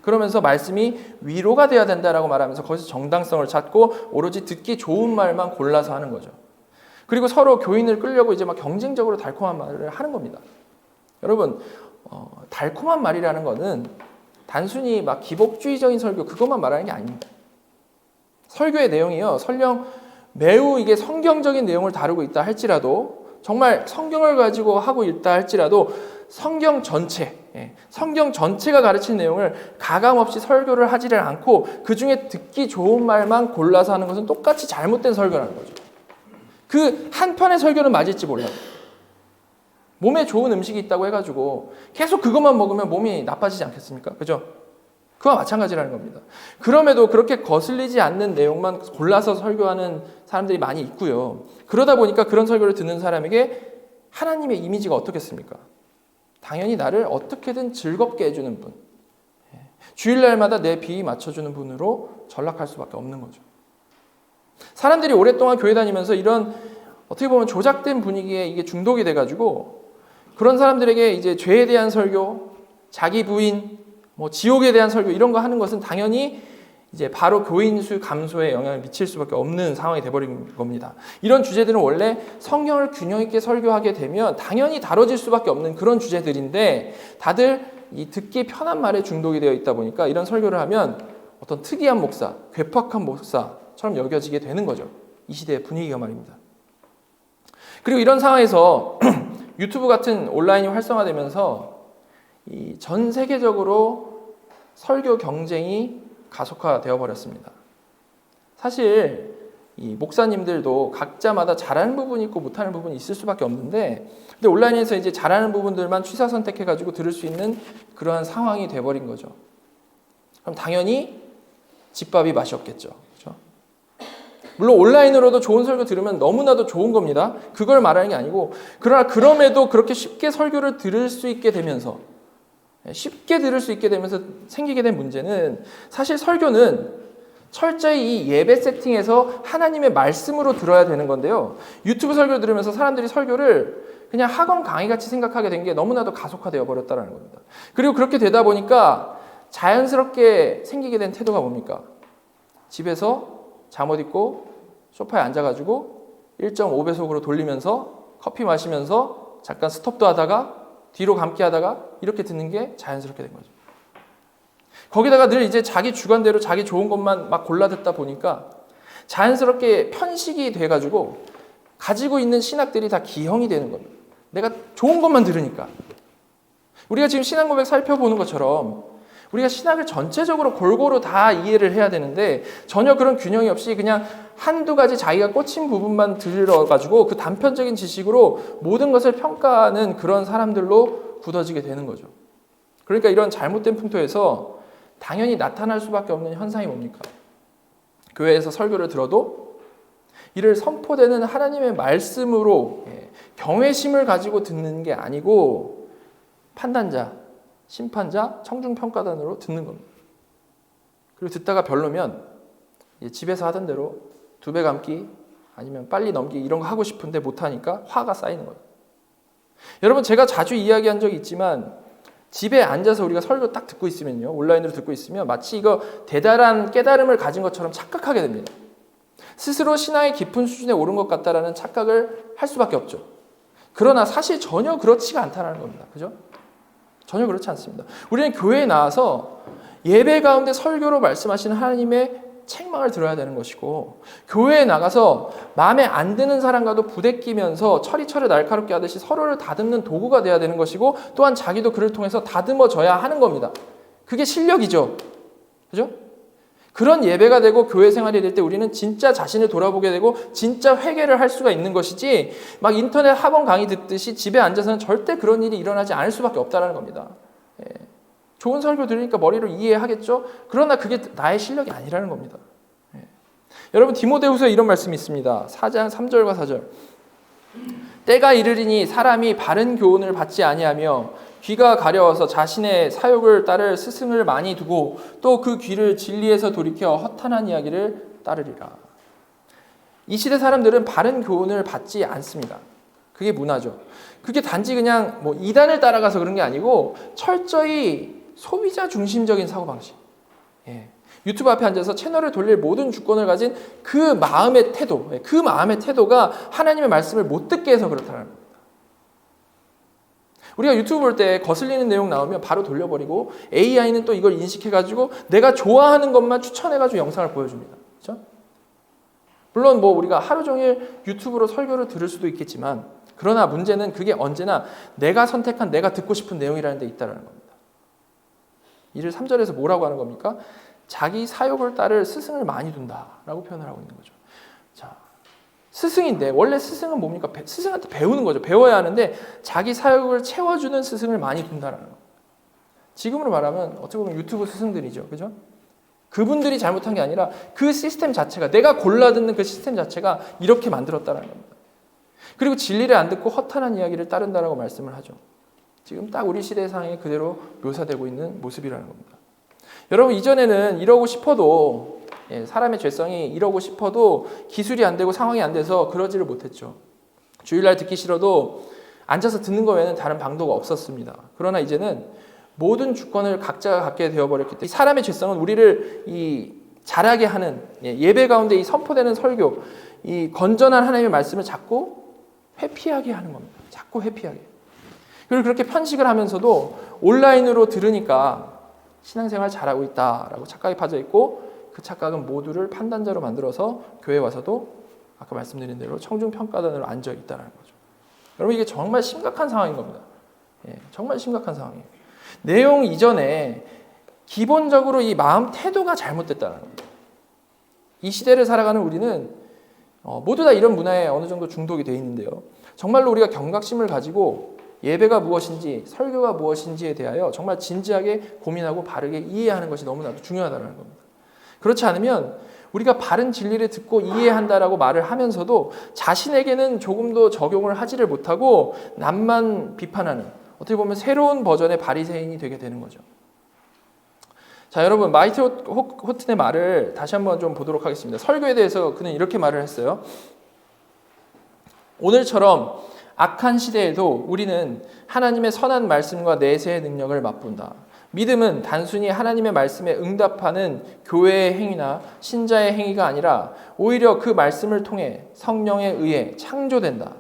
그러면서 말씀이 위로가 돼야 된다라고 말하면서 거기서 정당성을 찾고 오로지 듣기 좋은 말만 골라서 하는 거죠. 그리고 서로 교인을 끌려고 이제 막 경쟁적으로 달콤한 말을 하는 겁니다. 여러분, 달콤한 말이라는 거는 단순히 막 기복주의적인 설교 그것만 말하는 게 아닙니다. 설교의 내용이요, 설령 매우 이게 성경적인 내용을 다루고 있다 할지라도, 정말 성경을 가지고 하고 있다 할지라도 성경 전체가 가르치는 내용을 가감없이 설교를 하지를 않고 그 중에 듣기 좋은 말만 골라서 하는 것은 똑같이 잘못된 설교라는 거죠. 그 한편의 설교는 맞을지 몰라요. 몸에 좋은 음식이 있다고 해가지고 계속 그것만 먹으면 몸이 나빠지지 않겠습니까? 그죠? 그와 마찬가지라는 겁니다. 그럼에도 그렇게 거슬리지 않는 내용만 골라서 설교하는 사람들이 많이 있고요. 그러다 보니까 그런 설교를 듣는 사람에게 하나님의 이미지가 어떻겠습니까? 당연히 나를 어떻게든 즐겁게 해주는 분. 주일날마다 내 비위 맞춰주는 분으로 전락할 수밖에 없는 거죠. 사람들이 오랫동안 교회 다니면서 이런 어떻게 보면 조작된 분위기에 이게 중독이 돼가지고 그런 사람들에게 이제 죄에 대한 설교, 자기 부인, 뭐 지옥에 대한 설교 이런 거 하는 것은 당연히 이제 바로 교인 수 감소에 영향을 미칠 수밖에 없는 상황이 돼버린 겁니다. 이런 주제들은 원래 성경을 균형 있게 설교하게 되면 당연히 다뤄질 수밖에 없는 그런 주제들인데 다들 이 듣기 편한 말에 중독이 되어 있다 보니까 이런 설교를 하면 어떤 특이한 목사, 괴팍한 목사처럼 여겨지게 되는 거죠. 이 시대의 분위기가 말입니다. 그리고 이런 상황에서 유튜브 같은 온라인이 활성화되면서 이 전 세계적으로 설교 경쟁이 가속화되어 버렸습니다. 사실 이 목사님들도 각자마다 잘하는 부분이 있고 못하는 부분이 있을 수밖에 없는데 근데 온라인에서 이제 잘하는 부분들만 취사 선택해가지고 들을 수 있는 그러한 상황이 돼버린 거죠. 그럼 당연히 집밥이 맛이 없겠죠. 그렇죠? 물론 온라인으로도 좋은 설교 들으면 너무나도 좋은 겁니다. 그걸 말하는 게 아니고 그러나 그럼에도 그렇게 쉽게 설교를 들을 수 있게 되면서 생기게 된 문제는 사실 설교는 철저히 이 예배 세팅에서 하나님의 말씀으로 들어야 되는 건데요. 유튜브 설교 들으면서 사람들이 설교를 그냥 학원 강의같이 생각하게 된 게 너무나도 가속화되어 버렸다는 겁니다. 그리고 그렇게 되다 보니까 자연스럽게 생기게 된 태도가 뭡니까? 집에서 잠옷 입고 소파에 앉아가지고 1.5배속으로 돌리면서 커피 마시면서 잠깐 스톱도 하다가 뒤로 감기 하다가 이렇게 듣는 게 자연스럽게 된 거죠. 거기다가 늘 이제 자기 주관대로 자기 좋은 것만 막 골라 듣다 보니까 자연스럽게 편식이 돼가지고 가지고 있는 신학들이 다 기형이 되는 겁니다. 내가 좋은 것만 들으니까. 우리가 지금 신앙 고백 살펴보는 것처럼 우리가 신학을 전체적으로 골고루 다 이해를 해야 되는데 전혀 그런 균형이 없이 그냥 한두 가지 자기가 꽂힌 부분만 들어가지고 그 단편적인 지식으로 모든 것을 평가하는 그런 사람들로 굳어지게 되는 거죠. 그러니까 이런 잘못된 풍토에서 당연히 나타날 수밖에 없는 현상이 뭡니까? 교회에서 설교를 들어도 이를 선포되는 하나님의 말씀으로 경외심을 가지고 듣는 게 아니고 판단자, 심판자, 청중평가단으로 듣는 겁니다. 그리고 듣다가 별로면 집에서 하던 대로 2배 감기 아니면 빨리 넘기 이런 거 하고 싶은데 못하니까 화가 쌓이는 거예요. 여러분 제가 자주 이야기한 적이 있지만 집에 앉아서 우리가 설교 딱 듣고 있으면요. 온라인으로 듣고 있으면 마치 이거 대단한 깨달음을 가진 것처럼 착각하게 됩니다. 스스로 신앙의 깊은 수준에 오른 것 같다라는 착각을 할 수밖에 없죠. 그러나 사실 전혀 그렇지가 않다는 겁니다. 그죠? 전혀 그렇지 않습니다. 우리는 교회에 나와서 예배 가운데 설교로 말씀하시는 하나님의 책망을 들어야 되는 것이고 교회에 나가서 마음에 안 드는 사람과도 부대끼면서 철이철을 날카롭게 하듯이 서로를 다듬는 도구가 돼야 되는 것이고 또한 자기도 그를 통해서 다듬어져야 하는 겁니다. 그게 실력이죠. 그죠? 그런 예배가 되고 교회 생활이 될 때 우리는 진짜 자신을 돌아보게 되고 진짜 회개를 할 수가 있는 것이지 막 인터넷 학원 강의 듣듯이 집에 앉아서는 절대 그런 일이 일어나지 않을 수밖에 없다는 겁니다. 좋은 설교 들으니까 머리로 이해하겠죠? 그러나 그게 나의 실력이 아니라는 겁니다. 여러분 디모데후서에 이런 말씀이 있습니다. 4장 3절과 4절. 때가 이르리니 사람이 바른 교훈을 받지 아니하며 귀가 가려워서 자신의 사욕을 따를 스승을 많이 두고 또 그 귀를 진리에서 돌이켜 허탄한 이야기를 따르리라. 이 시대 사람들은 바른 교훈을 받지 않습니다. 그게 문화죠. 그게 단지 그냥 뭐 이단을 따라가서 그런 게 아니고 철저히 소비자 중심적인 사고방식. 유튜브 앞에 앉아서 채널을 돌릴 모든 주권을 가진 그 마음의 태도, 그 마음의 태도가 하나님의 말씀을 못 듣게 해서 그렇다는 겁니다. 우리가 유튜브 볼 때 거슬리는 내용 나오면 바로 돌려버리고 AI는 또 이걸 인식해가지고 내가 좋아하는 것만 추천해가지고 영상을 보여줍니다. 그렇죠? 물론 뭐 우리가 하루 종일 유튜브로 설교를 들을 수도 있겠지만 그러나 문제는 그게 언제나 내가 선택한 내가 듣고 싶은 내용이라는 데 있다는 겁니다. 이를 3절에서 뭐라고 하는 겁니까? 자기 사욕을 따를 스승을 많이 둔다라고 표현을 하고 있는 거죠. 자, 스승인데 원래 스승은 뭡니까? 스승한테 배우는 거죠. 배워야 하는데 자기 사욕을 채워주는 스승을 많이 둔다라는 겁니다. 지금으로 말하면 어떻게 보면 유튜브 스승들이죠. 그죠? 그분들이 잘못한 게 아니라 그 시스템 자체가 내가 골라 듣는 그 시스템 자체가 이렇게 만들었다는 겁니다. 그리고 진리를 안 듣고 허탄한 이야기를 따른다라고 말씀을 하죠. 지금 딱 우리 시대 상황에 그대로 묘사되고 있는 모습이라는 겁니다. 여러분, 이전에는 이러고 싶어도 사람의 죄성이 이러고 싶어도 기술이 안 되고 상황이 안 돼서 그러지를 못했죠. 주일날 듣기 싫어도 앉아서 듣는 거 외에는 다른 방도가 없었습니다. 그러나 이제는 모든 주권을 각자가 갖게 되어버렸기 때문에 사람의 죄성은 우리를 자라게 하는 예배 가운데 이 선포되는 설교, 이 건전한 하나님의 말씀을 자꾸 회피하게 하는 겁니다. 자꾸 회피하게. 그리고 그렇게 편식을 하면서도 온라인으로 들으니까 신앙생활 잘하고 있다라고 착각이 파져 있고, 그 착각은 모두를 판단자로 만들어서 교회 와서도 아까 말씀드린 대로 청중평가단으로 앉아 있다는 거죠. 여러분, 이게 정말 심각한 상황인 겁니다. 정말 심각한 상황이에요. 내용 이전에 기본적으로 이 마음 태도가 잘못됐다는 겁니다. 이 시대를 살아가는 우리는 모두 다 이런 문화에 어느 정도 중독이 되어 있는데요. 정말로 우리가 경각심을 가지고 예배가 무엇인지, 설교가 무엇인지에 대하여 정말 진지하게 고민하고 바르게 이해하는 것이 너무나도 중요하다는 겁니다. 그렇지 않으면 우리가 바른 진리를 듣고 이해한다라고 말을 하면서도 자신에게는 조금도 적용을 하지를 못하고 남만 비판하는, 어떻게 보면 새로운 버전의 바리새인이 되게 되는 거죠. 자, 여러분, 마이트 호튼의 말을 다시 한번 좀 보도록 하겠습니다. 설교에 대해서 그는 이렇게 말을 했어요. 오늘처럼 악한 시대에도 우리는 하나님의 선한 말씀과 내세의 능력을 맛본다. 믿음은 단순히 하나님의 말씀에 응답하는 교회의 행위나 신자의 행위가 아니라 오히려 그 말씀을 통해 성령에 의해 창조된다.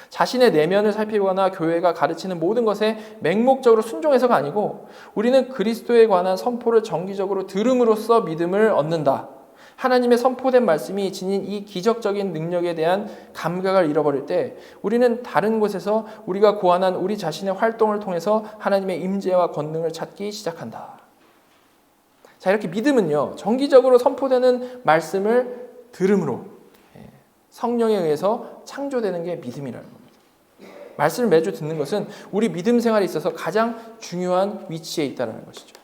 자신의 내면을 살피거나 교회가 가르치는 모든 것에 맹목적으로 순종해서가 아니고 우리는 그리스도에 관한 선포를 정기적으로 들음으로써 믿음을 얻는다. 하나님의 선포된 말씀이 지닌 이 기적적인 능력에 대한 감각을 잃어버릴 때 우리는 다른 곳에서 우리가 고안한 우리 자신의 활동을 통해서 하나님의 임재와 권능을 찾기 시작한다. 자, 이렇게 믿음은요, 정기적으로 선포되는 말씀을 들음으로 성령에 의해서 창조되는 게 믿음이라는 겁니다. 말씀을 매주 듣는 것은 우리 믿음 생활에 있어서 가장 중요한 위치에 있다는 것이죠.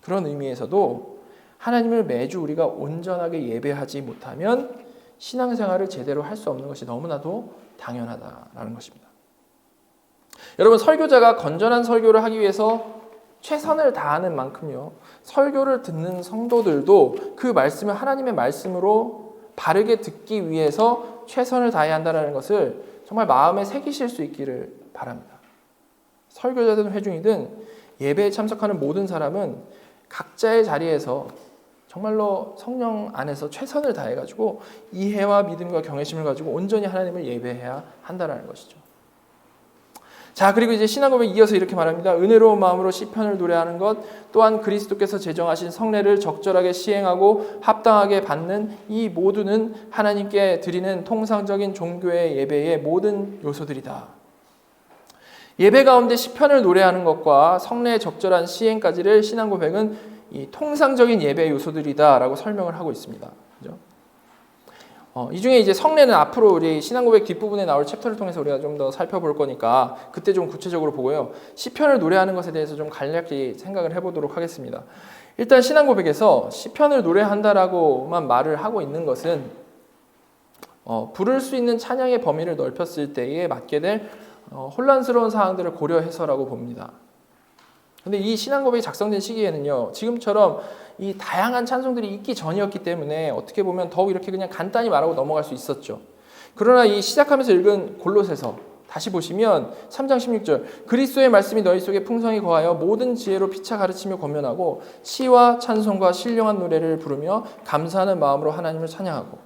그런 의미에서도 하나님을 매주 우리가 온전하게 예배하지 못하면 신앙생활을 제대로 할 수 없는 것이 너무나도 당연하다라는 것입니다. 여러분, 설교자가 건전한 설교를 하기 위해서 최선을 다하는 만큼요, 설교를 듣는 성도들도 그 말씀을 하나님의 말씀으로 바르게 듣기 위해서 최선을 다해야 한다는 것을 정말 마음에 새기실 수 있기를 바랍니다. 설교자든 회중이든 예배에 참석하는 모든 사람은 각자의 자리에서 정말로 성령 안에서 최선을 다해가지고 이해와 믿음과 경외심을 가지고 온전히 하나님을 예배해야 한다는 것이죠. 자, 그리고 이제 신앙고백 이어서 이렇게 말합니다. 은혜로운 마음으로 시편을 노래하는 것, 또한 그리스도께서 제정하신 성례를 적절하게 시행하고 합당하게 받는 이 모두는 하나님께 드리는 통상적인 종교의 예배의 모든 요소들이다. 예배 가운데 시편을 노래하는 것과 성례의 적절한 시행까지를 신앙고백은 이 통상적인 예배 요소들이다라고 설명을 하고 있습니다. 그죠? 이 중에 이제 성례는 앞으로 우리 신앙고백 뒷부분에 나올 챕터를 통해서 우리가 좀 더 살펴볼 거니까 그때 좀 구체적으로 보고요. 시편을 노래하는 것에 대해서 좀 간략히 생각을 해보도록 하겠습니다. 일단 신앙고백에서 시편을 노래한다라고만 말을 하고 있는 것은 부를 수 있는 찬양의 범위를 넓혔을 때에 맞게 될 혼란스러운 사항들을 고려해서라고 봅니다. 근데 이 신앙고백이 작성된 시기에는요, 지금처럼 이 다양한 찬송들이 있기 전이었기 때문에 어떻게 보면 더욱 이렇게 그냥 간단히 말하고 넘어갈 수 있었죠. 그러나 이 시작하면서 읽은 골로새서 다시 보시면 3장 16절, 그리스도의 말씀이 너희 속에 풍성히 거하여 모든 지혜로 피차 가르치며 권면하고 시와 찬송과 신령한 노래를 부르며 감사하는 마음으로 하나님을 찬양하고,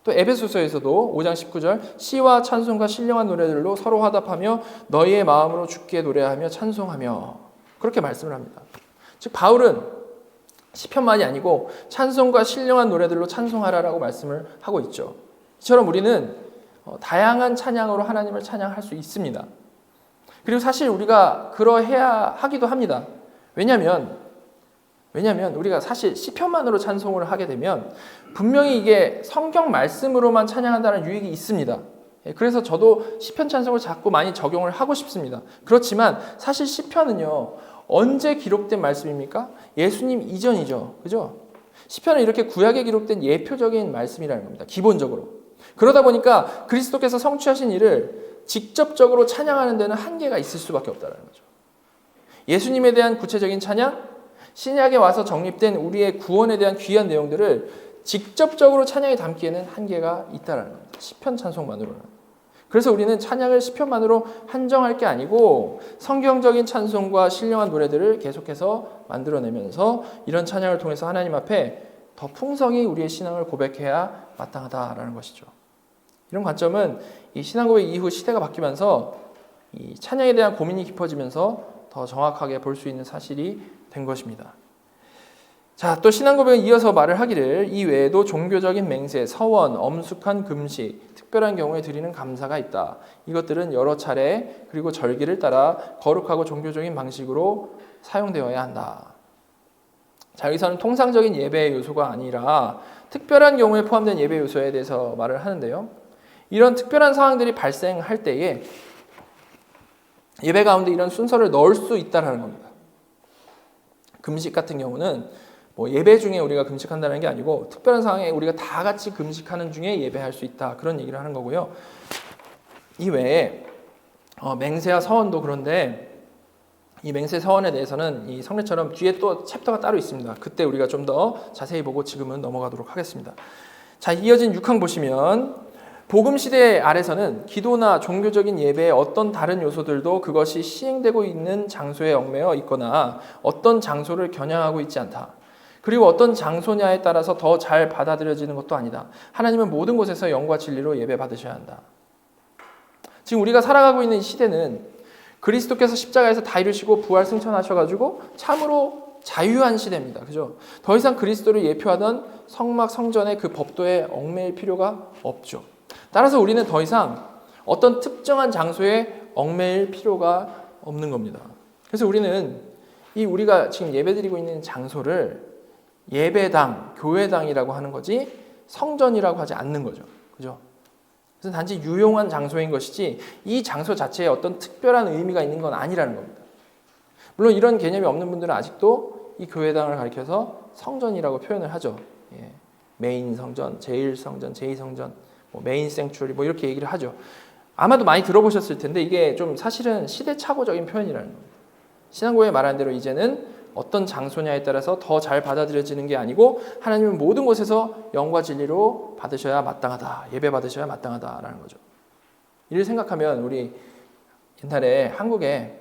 또 에베소서에서도 5장 19절, 시와 찬송과 신령한 노래들로 서로 화답하며 너희의 마음으로 주께 노래하며 찬송하며, 그렇게 말씀을 합니다. 즉 바울은 시편만이 아니고 찬송과 신령한 노래들로 찬송하라라고 말씀을 하고 있죠. 이처럼 우리는 다양한 찬양으로 하나님을 찬양할 수 있습니다. 그리고 사실 우리가 그러해야 하기도 합니다. 왜냐하면 우리가 사실 시편만으로 찬송을 하게 되면 분명히 이게 성경 말씀으로만 찬양한다는 유익이 있습니다. 그래서 저도 시편 찬송을 자꾸 많이 적용을 하고 싶습니다. 그렇지만 사실 시편은요, 언제 기록된 말씀입니까? 예수님 이전이죠. 그죠? 시편은 이렇게 구약에 기록된 예표적인 말씀이라는 겁니다. 기본적으로. 그러다 보니까 그리스도께서 성취하신 일을 직접적으로 찬양하는 데는 한계가 있을 수밖에 없다는 거죠. 예수님에 대한 구체적인 찬양, 신약에 와서 정립된 우리의 구원에 대한 귀한 내용들을 직접적으로 찬양에 담기에는 한계가 있다라는 겁니다. 시편 찬송만으로는. 그래서 우리는 찬양을 시편만으로 한정할 게 아니고 성경적인 찬송과 신령한 노래들을 계속해서 만들어내면서 이런 찬양을 통해서 하나님 앞에 더 풍성히 우리의 신앙을 고백해야 마땅하다라는 것이죠. 이런 관점은 이 신앙고백 이후 시대가 바뀌면서 이 찬양에 대한 고민이 깊어지면서 더 정확하게 볼 수 있는 사실이 된 것입니다. 자, 또 신앙고백은 이어서 말을 하기를 이 외에도 종교적인 맹세, 서원, 엄숙한 금식, 특별한 경우에 드리는 감사가 있다. 이것들은 여러 차례 그리고 절기를 따라 거룩하고 종교적인 방식으로 사용되어야 한다. 자, 여기서는 통상적인 예배의 요소가 아니라 특별한 경우에 포함된 예배 요소에 대해서 말을 하는데요. 이런 특별한 상황들이 발생할 때에 예배 가운데 이런 순서를 넣을 수 있다는 겁니다. 금식 같은 경우는 뭐 예배 중에 우리가 금식한다는 게 아니고 특별한 상황에 우리가 다 같이 금식하는 중에 예배할 수 있다. 그런 얘기를 하는 거고요. 이 외에 맹세와 서원도 그런데 이 맹세 서원에 대해서는 이 성례처럼 뒤에 또 챕터가 따로 있습니다. 그때 우리가 좀 더 자세히 보고 지금은 넘어가도록 하겠습니다. 자, 이어진 6항 보시면 복음 시대 아래서는 기도나 종교적인 예배의 어떤 다른 요소들도 그것이 시행되고 있는 장소에 얽매여 있거나 어떤 장소를 겨냥하고 있지 않다. 그리고 어떤 장소냐에 따라서 더 잘 받아들여지는 것도 아니다. 하나님은 모든 곳에서 영과 진리로 예배 받으셔야 한다. 지금 우리가 살아가고 있는 이 시대는 그리스도께서 십자가에서 다 이루시고 부활 승천하셔가지고 참으로 자유한 시대입니다. 그죠? 더 이상 그리스도를 예표하던 성막 성전의 그 법도에 얽매일 필요가 없죠. 따라서 우리는 더 이상 어떤 특정한 장소에 얽매일 필요가 없는 겁니다. 그래서 우리는 우리가 지금 예배드리고 있는 장소를 예배당, 교회당이라고 하는 거지 성전이라고 하지 않는 거죠. 그죠? 그래서 단지 유용한 장소인 것이지 이 장소 자체에 어떤 특별한 의미가 있는 건 아니라는 겁니다. 물론 이런 개념이 없는 분들은 아직도 이 교회당을 가리켜서 성전이라고 표현을 하죠. 예. 메인 성전, 제1성전, 제2성전, 메인 생츄리 이렇게 얘기를 하죠. 아마도 많이 들어보셨을 텐데 이게 좀 사실은 시대착오적인 표현이라는 겁니다. 신앙고에 말한 대로 이제는 어떤 장소냐에 따라서 더 잘 받아들여지는 게 아니고 하나님은 모든 곳에서 영과 진리로 받으셔야 마땅하다. 예배 받으셔야 마땅하다라는 거죠. 이를 생각하면 우리 옛날에 한국에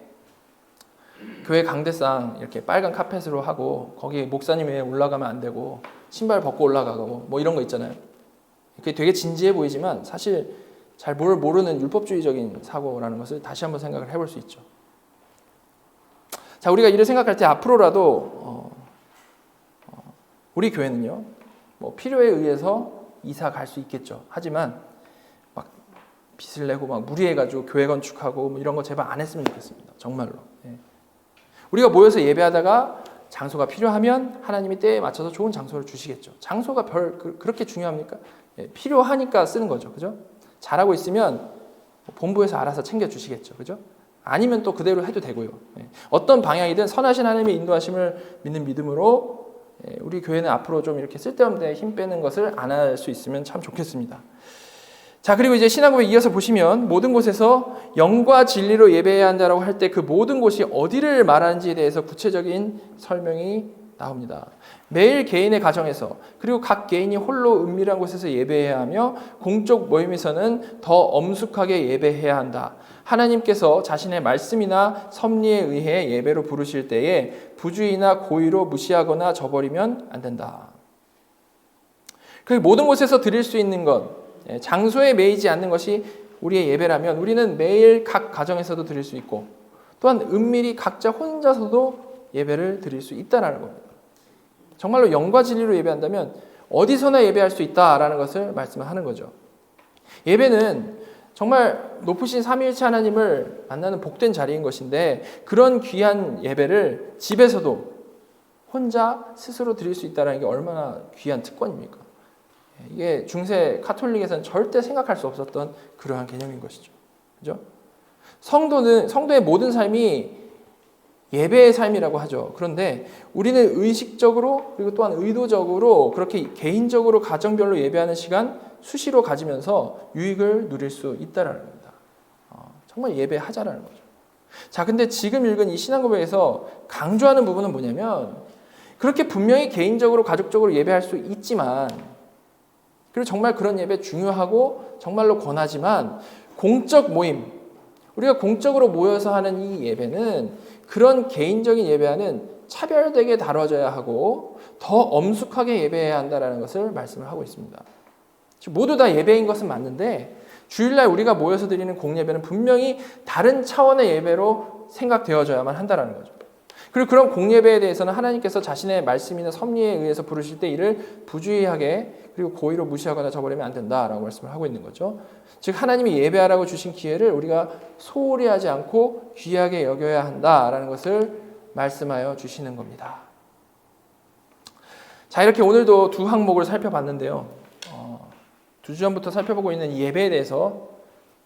교회 강대상 이렇게 빨간 카펫으로 하고 거기 목사님 위에 올라가면 안 되고 신발 벗고 올라가고 이런 거 있잖아요. 그게 되게 진지해 보이지만 사실 잘 모르는 율법주의적인 사고라는 것을 다시 한번 생각을 해볼 수 있죠. 자, 우리가 이를 생각할 때 앞으로라도 우리 교회는요, 필요에 의해서 이사 갈 수 있겠죠. 하지만 막 빚을 내고 막 무리해가지고 교회 건축하고 이런 거 제발 안 했으면 좋겠습니다. 정말로. 예. 우리가 모여서 예배하다가 장소가 필요하면 하나님이 때에 맞춰서 좋은 장소를 주시겠죠. 장소가 그렇게 중요합니까? 예, 필요하니까 쓰는 거죠. 그죠? 잘하고 있으면 본부에서 알아서 챙겨주시겠죠. 그죠? 아니면 또 그대로 해도 되고요. 예, 어떤 방향이든 선하신 하나님의 인도하심을 믿는 믿음으로 우리 교회는 앞으로 좀 이렇게 쓸데없는 데 힘 빼는 것을 안 할 수 있으면 참 좋겠습니다. 자, 그리고 이제 신앙고백 이어서 보시면 모든 곳에서 영과 진리로 예배해야 한다라고 할 때 그 모든 곳이 어디를 말하는지에 대해서 구체적인 설명이 나옵니다. 매일 개인의 가정에서 그리고 각 개인이 홀로 은밀한 곳에서 예배해야 하며 공적 모임에서는 더 엄숙하게 예배해야 한다. 하나님께서 자신의 말씀이나 섭리에 의해 예배로 부르실 때에 부주의나 고의로 무시하거나 저버리면 안 된다. 그 모든 곳에서 드릴 수 있는 것, 장소에 매이지 않는 것이 우리의 예배라면 우리는 매일 각 가정에서도 드릴 수 있고 또한 은밀히 각자 혼자서도 예배를 드릴 수 있다는 겁니다. 정말로 영과 진리로 예배한다면 어디서나 예배할 수 있다라는 것을 말씀을 하는 거죠. 예배는 정말 높으신 삼위일체 하나님을 만나는 복된 자리인 것인데 그런 귀한 예배를 집에서도 혼자 스스로 드릴 수 있다는 게 얼마나 귀한 특권입니까? 이게 중세 카톨릭에서는 절대 생각할 수 없었던 그러한 개념인 것이죠. 그죠? 성도의 모든 삶이 예배의 삶이라고 하죠. 그런데 우리는 의식적으로 그리고 또한 의도적으로 그렇게 개인적으로 가정별로 예배하는 시간 수시로 가지면서 유익을 누릴 수 있다라는 겁니다. 정말 예배하자라는 거죠. 자, 근데 지금 읽은 이 신앙고백에서 강조하는 부분은 뭐냐면 그렇게 분명히 개인적으로 가족적으로 예배할 수 있지만, 그리고 정말 그런 예배 중요하고 정말로 권하지만, 공적 모임, 우리가 공적으로 모여서 하는 이 예배는 그런 개인적인 예배와는 차별되게 다뤄져야 하고 더 엄숙하게 예배해야 한다는 것을 말씀을 하고 있습니다. 모두 다 예배인 것은 맞는데 주일날 우리가 모여서 드리는 공예배는 분명히 다른 차원의 예배로 생각되어져야만 한다는 거죠. 그리고 그런 공예배에 대해서는 하나님께서 자신의 말씀이나 섭리에 의해서 부르실 때 이를 부주의하게 그리고 고의로 무시하거나 저버리면 안 된다라고 말씀을 하고 있는 거죠. 즉 하나님이 예배하라고 주신 기회를 우리가 소홀히 하지 않고 귀하게 여겨야 한다라는 것을 말씀하여 주시는 겁니다. 자, 이렇게 오늘도 두 항목을 살펴봤는데요. 두 주 전부터 살펴보고 있는 이 예배에 대해서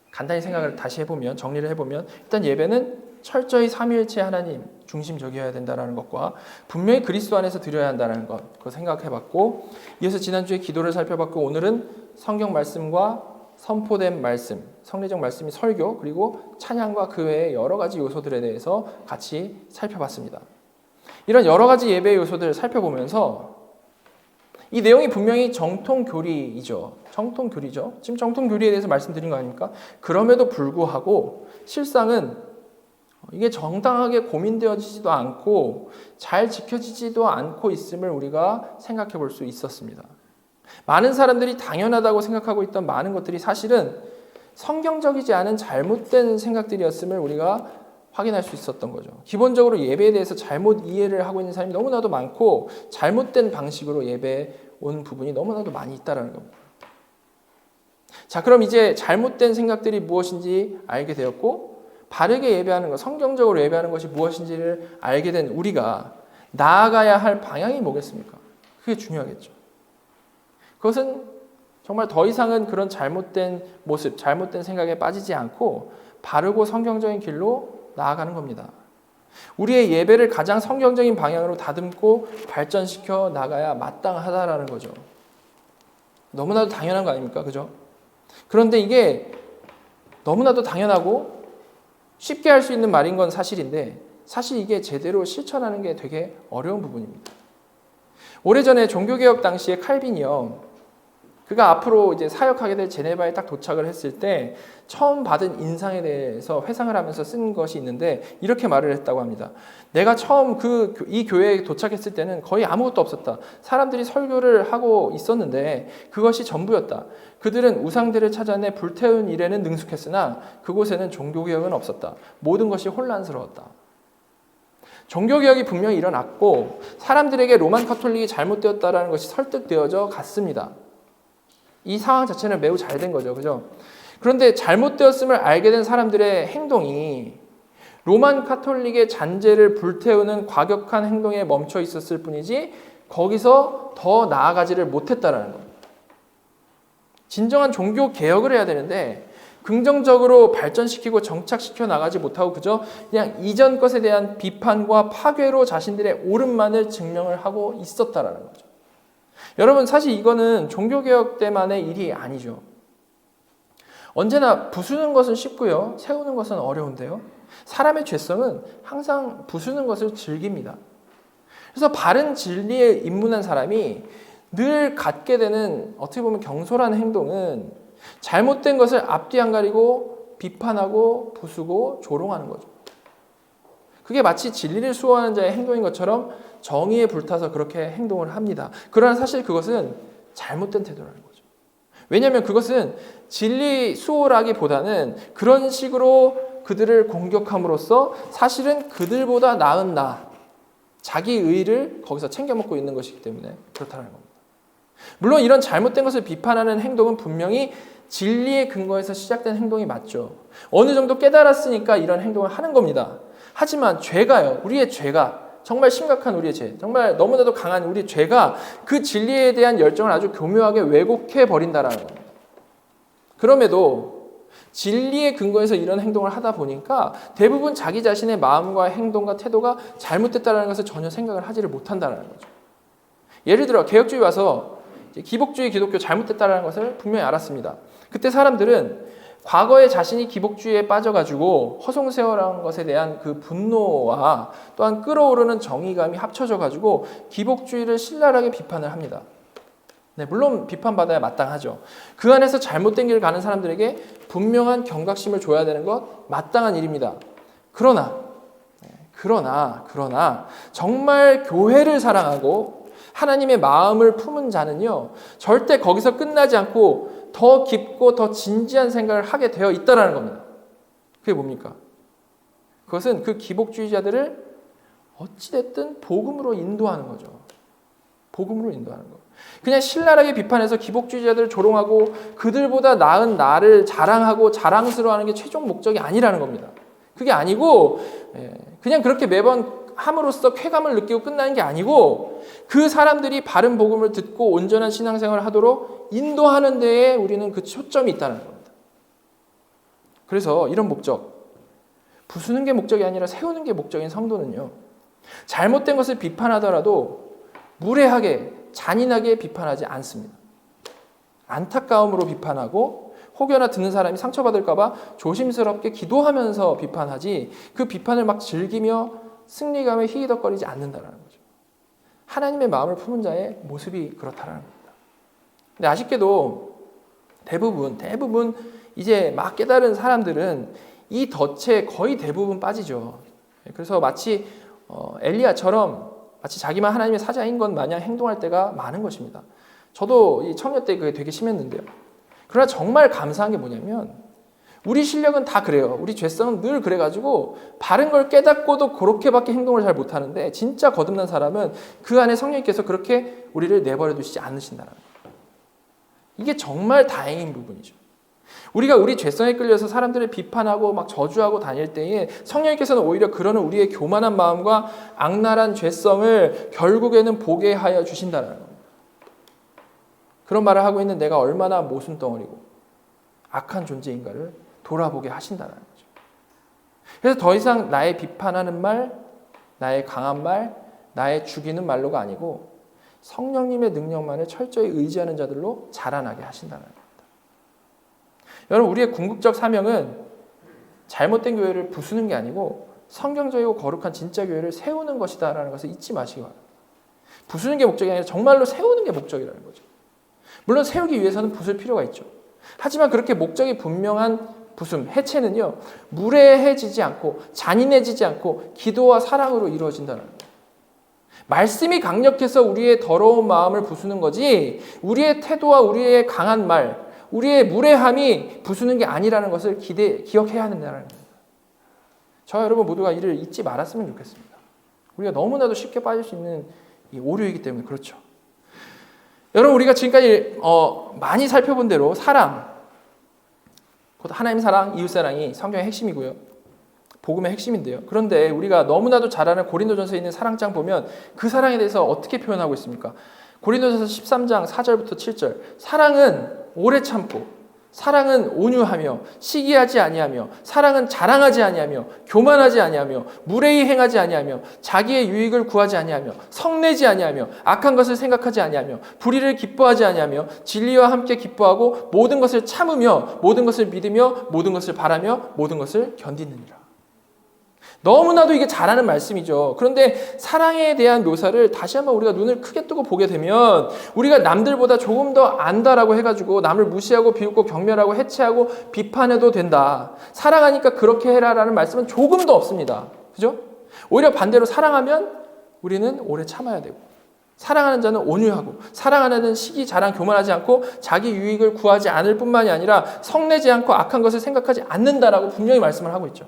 간단히 생각을 다시 해보면, 정리를 해보면, 일단 예배는 철저히 삼위일체 하나님 중심적이어야 된다는 것과 분명히 그리스도 안에서 드려야 한다는 것, 그거 생각해봤고, 이어서 지난주에 기도를 살펴봤고, 오늘은 성경 말씀과 선포된 말씀, 성리적 말씀이 설교, 그리고 찬양과 그 외의 여러 가지 요소들에 대해서 같이 살펴봤습니다. 이런 여러 가지 예배 요소들을 살펴보면서 이 내용이 분명히 정통교리이죠. 정통교리죠. 지금 정통교리에 대해서 말씀드린 거 아닙니까? 그럼에도 불구하고 실상은 이게 정당하게 고민되어지지도 않고 잘 지켜지지도 않고 있음을 우리가 생각해 볼 수 있었습니다. 많은 사람들이 당연하다고 생각하고 있던 많은 것들이 사실은 성경적이지 않은 잘못된 생각들이었음을 우리가 확인할 수 있었던 거죠. 기본적으로 예배에 대해서 잘못 이해를 하고 있는 사람이 너무나도 많고 잘못된 방식으로 예배에 온 부분이 너무나도 많이 있다는 겁니다. 자, 그럼 이제 잘못된 생각들이 무엇인지 알게 되었고 바르게 예배하는 것, 성경적으로 예배하는 것이 무엇인지를 알게 된 우리가 나아가야 할 방향이 뭐겠습니까? 그게 중요하겠죠. 그것은 정말 더 이상은 그런 잘못된 모습, 잘못된 생각에 빠지지 않고 바르고 성경적인 길로 나아가는 겁니다. 우리의 예배를 가장 성경적인 방향으로 다듬고 발전시켜 나가야 마땅하다라는 거죠. 너무나도 당연한 거 아닙니까? 그죠? 그런데 이게 너무나도 당연하고 쉽게 할 수 있는 말인 건 사실인데 사실 이게 제대로 실천하는 게 되게 어려운 부분입니다. 오래전에 종교개혁 당시에 칼빈이요. 그가 앞으로 이제 사역하게 될 제네바에 딱 도착을 했을 때 처음 받은 인상에 대해서 회상을 하면서 쓴 것이 있는데 이렇게 말을 했다고 합니다. 내가 처음 이 교회에 도착했을 때는 거의 아무것도 없었다. 사람들이 설교를 하고 있었는데 그것이 전부였다. 그들은 우상들을 찾아내 불태운 일에는 능숙했으나 그곳에는 종교개혁은 없었다. 모든 것이 혼란스러웠다. 종교개혁이 분명히 일어났고 사람들에게 로만 카톨릭이 잘못되었다는 것이 설득되어져 갔습니다. 이 상황 자체는 매우 잘 된 거죠. 그죠? 그런데 잘못되었음을 알게 된 사람들의 행동이 로만 카톨릭의 잔재를 불태우는 과격한 행동에 멈춰 있었을 뿐이지 거기서 더 나아가지를 못했다는 겁니다. 진정한 종교 개혁을 해야 되는데 긍정적으로 발전시키고 정착시켜 나가지 못하고 그저 그냥 이전 것에 대한 비판과 파괴로 자신들의 옳음만을 증명을 하고 있었다라는 거죠. 여러분 사실 이거는 종교개혁 때만의 일이 아니죠. 언제나 부수는 것은 쉽고요. 세우는 것은 어려운데요. 사람의 죄성은 항상 부수는 것을 즐깁니다. 그래서 바른 진리에 입문한 사람이 늘 갖게 되는 어떻게 보면 경솔한 행동은 잘못된 것을 앞뒤 안 가리고 비판하고 부수고 조롱하는 거죠. 그게 마치 진리를 수호하는 자의 행동인 것처럼 정의에 불타서 그렇게 행동을 합니다. 그러나 사실 그것은 잘못된 태도라는 거죠. 왜냐하면 그것은 진리 수호라기보다는 그런 식으로 그들을 공격함으로써 사실은 그들보다 나은 나, 자기 의의를 거기서 챙겨 먹고 있는 것이기 때문에 그렇다는 겁니다. 물론 이런 잘못된 것을 비판하는 행동은 분명히 진리의 근거에서 시작된 행동이 맞죠. 어느 정도 깨달았으니까 이런 행동을 하는 겁니다. 하지만 죄가요, 우리의 죄가 정말 심각한 우리의 죄, 정말 너무나도 강한 우리의 죄가 그 진리에 대한 열정을 아주 교묘하게 왜곡해 버린다는 겁니다. 그럼에도 진리의 근거에서 이런 행동을 하다 보니까 대부분 자기 자신의 마음과 행동과 태도가 잘못됐다는 것을 전혀 생각을 하지를 못한다는 거죠. 예를 들어 개혁주의 와서 기복주의 기독교 잘못됐다는 것을 분명히 알았습니다. 그때 사람들은 과거에 자신이 기복주의에 빠져가지고 허송세월한 것에 대한 그 분노와 또한 끓어오르는 정의감이 합쳐져가지고 기복주의를 신랄하게 비판을 합니다. 네, 물론 비판받아야 마땅하죠. 그 안에서 잘못된 길을 가는 사람들에게 분명한 경각심을 줘야 되는 것 마땅한 일입니다. 그러나 정말 교회를 사랑하고 하나님의 마음을 품은 자는요, 절대 거기서 끝나지 않고 더 깊고 더 진지한 생각을 하게 되어 있다는 겁니다. 그게 뭡니까? 그것은 그 기복주의자들을 어찌됐든 복음으로 인도하는 거죠. 복음으로 인도하는 거. 그냥 신랄하게 비판해서 기복주의자들을 조롱하고 그들보다 나은 나를 자랑하고 자랑스러워하는 게 최종 목적이 아니라는 겁니다. 그게 아니고 그냥 그렇게 매번 함으로써 쾌감을 느끼고 끝나는 게 아니고 그 사람들이 바른 복음을 듣고 온전한 신앙생활을 하도록 인도하는 데에 우리는 그 초점이 있다는 겁니다. 그래서 이런 목적, 부수는 게 목적이 아니라 세우는 게 목적인 성도는요, 잘못된 것을 비판하더라도 무례하게 잔인하게 비판하지 않습니다. 안타까움으로 비판하고 혹여나 듣는 사람이 상처받을까 봐 조심스럽게 기도하면서 비판하지 그 비판을 막 즐기며 승리감에 희희덕거리지 않는다는 거죠. 하나님의 마음을 품은 자의 모습이 그렇다는 겁니다. 근데 아쉽게도 대부분 이제 막 깨달은 사람들은 이 덫에 거의 대부분 빠지죠. 그래서 마치 엘리야처럼 마치 자기만 하나님의 사자인 것 마냥 행동할 때가 많은 것입니다. 저도 이 청년 때 그게 되게 심했는데요. 그러나 정말 감사한 게 뭐냐면 우리 실력은 다 그래요. 우리 죄성은 늘 그래가지고 바른 걸 깨닫고도 그렇게밖에 행동을 잘 못하는데 진짜 거듭난 사람은 그 안에 성령님께서 그렇게 우리를 내버려 두시지 않으신다는 거예요. 이게 정말 다행인 부분이죠. 우리가 우리 죄성에 끌려서 사람들을 비판하고 막 저주하고 다닐 때에 성령님께서는 오히려 그러는 우리의 교만한 마음과 악랄한 죄성을 결국에는 보게 하여 주신다는 겁니다. 그런 말을 하고 있는 내가 얼마나 모순덩어리고 악한 존재인가를 돌아보게 하신다는 거죠. 그래서 더 이상 나의 비판하는 말, 나의 강한 말, 나의 죽이는 말로가 아니고 성령님의 능력만을 철저히 의지하는 자들로 자라나게 하신다는 겁니다. 여러분, 우리의 궁극적 사명은 잘못된 교회를 부수는 게 아니고 성경적이고 거룩한 진짜 교회를 세우는 것이다라는 것을 잊지 마시기 바랍니다. 부수는 게 목적이 아니라 정말로 세우는 게 목적이라는 거죠. 물론 세우기 위해서는 부술 필요가 있죠. 하지만 그렇게 목적이 분명한 부숨, 해체는요, 무례해지지 않고 잔인해지지 않고 기도와 사랑으로 이루어진다는 거예요. 말씀이 강력해서 우리의 더러운 마음을 부수는 거지 우리의 태도와 우리의 강한 말, 우리의 무례함이 부수는 게 아니라는 것을 기억해야 한다는 겁니다. 저와 여러분 모두가 이를 잊지 말았으면 좋겠습니다. 우리가 너무나도 쉽게 빠질 수 있는 이 오류이기 때문에 그렇죠. 여러분, 우리가 지금까지 많이 살펴본 대로 사랑, 곧 하나님 사랑, 이웃 사랑이 성경의 핵심이고요. 복음의 핵심인데요. 그런데 우리가 너무나도 잘 아는 고린도전서에 있는 사랑장 보면 그 사랑에 대해서 어떻게 표현하고 있습니까? 고린도전서 13장 4절부터 7절. 사랑은 오래 참고, 사랑은 온유하며 시기하지 아니하며, 사랑은 자랑하지 아니하며, 교만하지 아니하며, 무례히 행하지 아니하며, 자기의 유익을 구하지 아니하며, 성내지 아니하며, 악한 것을 생각하지 아니하며, 불의를 기뻐하지 아니하며, 진리와 함께 기뻐하고, 모든 것을 참으며, 모든 것을 믿으며, 모든 것을 바라며, 모든 것을 견디느니라. 너무나도 이게 잘하는 말씀이죠. 그런데 사랑에 대한 묘사를 다시 한번 우리가 눈을 크게 뜨고 보게 되면 우리가 남들보다 조금 더 안다라고 해가지고 남을 무시하고 비웃고 경멸하고 해체하고 비판해도 된다. 사랑하니까 그렇게 해라라는 말씀은 조금도 없습니다. 그죠? 오히려 반대로 사랑하면 우리는 오래 참아야 되고, 사랑하는 자는 온유하고, 사랑하는 자는 시기, 자랑, 교만하지 않고 자기 유익을 구하지 않을 뿐만이 아니라 성내지 않고 악한 것을 생각하지 않는다라고 분명히 말씀을 하고 있죠.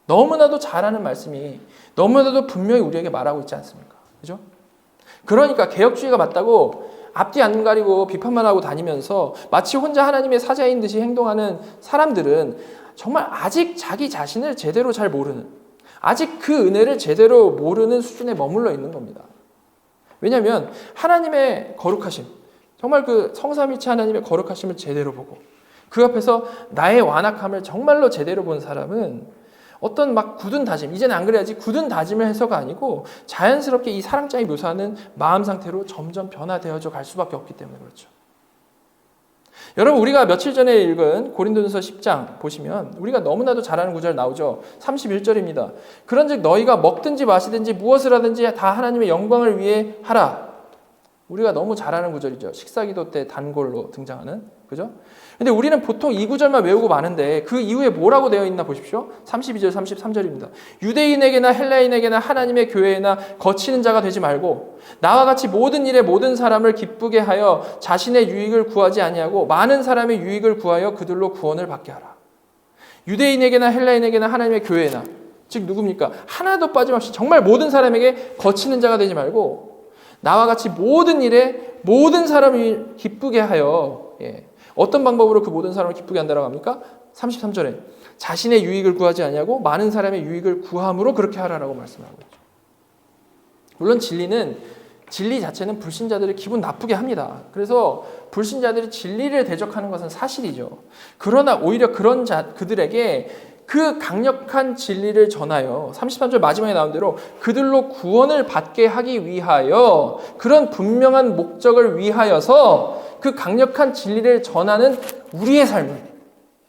너무나도 잘하는 말씀이 너무나도 분명히 우리에게 말하고 있지 않습니까? 그죠? 그러니까 개혁주의가 맞다고 앞뒤 안 가리고 비판만 하고 다니면서 마치 혼자 하나님의 사자인 듯이 행동하는 사람들은 정말 아직 자기 자신을 제대로 잘 모르는, 아직 그 은혜를 제대로 모르는 수준에 머물러 있는 겁니다. 왜냐하면 하나님의 거룩하심, 정말 그 성삼위치 하나님의 거룩하심을 제대로 보고 그 앞에서 나의 완악함을 정말로 제대로 본 사람은 어떤 막 굳은 다짐, 이제는 안 그래야지 굳은 다짐을 해서가 아니고 자연스럽게 이 사랑장이 묘사하는 마음 상태로 점점 변화되어져 갈 수밖에 없기 때문에 그렇죠. 여러분, 우리가 며칠 전에 읽은 고린도전서 10장 보시면 우리가 너무나도 잘 아는 구절 나오죠. 31절입니다. 그런즉 너희가 먹든지 마시든지 무엇을 하든지 다 하나님의 영광을 위해 하라. 우리가 너무 잘 아는 구절이죠. 식사기도 때 단골로 등장하는, 그죠? 근데 우리는 보통 이 구절만 외우고 마는데 그 이후에 뭐라고 되어 있나 보십시오. 32절, 33절입니다. 유대인에게나 헬라인에게나 하나님의 교회에나 거치는 자가 되지 말고 나와 같이 모든 일에 모든 사람을 기쁘게 하여 자신의 유익을 구하지 아니하고 많은 사람의 유익을 구하여 그들로 구원을 받게 하라. 유대인에게나 헬라인에게나 하나님의 교회에나, 즉 누굽니까? 하나도 빠짐없이 정말 모든 사람에게 거치는 자가 되지 말고 나와 같이 모든 일에 모든 사람을 기쁘게 하여, 어떤 방법으로 그 모든 사람을 기쁘게 한다라고 합니까? 33절에 자신의 유익을 구하지 아니하고 많은 사람의 유익을 구함으로 그렇게 하라라고 말씀하고 있죠. 물론 진리 자체는 불신자들을 기분 나쁘게 합니다. 그래서 불신자들이 진리를 대적하는 것은 사실이죠. 그러나 오히려 그들에게 그 강력한 진리를 전하여 33절 마지막에 나온 대로 그들로 구원을 받게 하기 위하여, 그런 분명한 목적을 위하여서 그 강력한 진리를 전하는 우리의 삶은,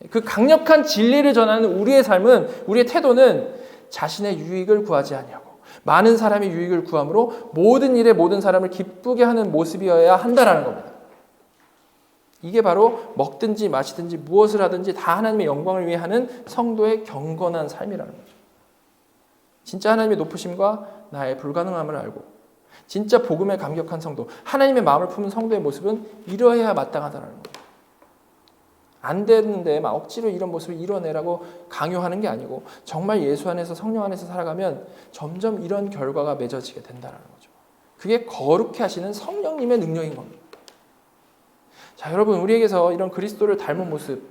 그 강력한 진리를 전하는 우리의 삶은, 우리의 태도는 자신의 유익을 구하지 아니하고 많은 사람의 유익을 구함으로 모든 일에 모든 사람을 기쁘게 하는 모습이어야 한다라는 겁니다. 이게 바로 먹든지 마시든지 무엇을 하든지 다 하나님의 영광을 위해 하는 성도의 경건한 삶이라는 거죠. 진짜 하나님의 높으심과 나의 불가능함을 알고 진짜 복음에 감격한 성도, 하나님의 마음을 품은 성도의 모습은 이러해야 마땅하다는 거예요. 안 되는데 막 억지로 이런 모습을 이뤄내라고 강요하는 게 아니고 정말 예수 안에서, 성령 안에서 살아가면 점점 이런 결과가 맺어지게 된다는 거죠. 그게 거룩해 하시는 성령님의 능력인 겁니다. 자, 여러분, 우리에게서 이런 그리스도를 닮은 모습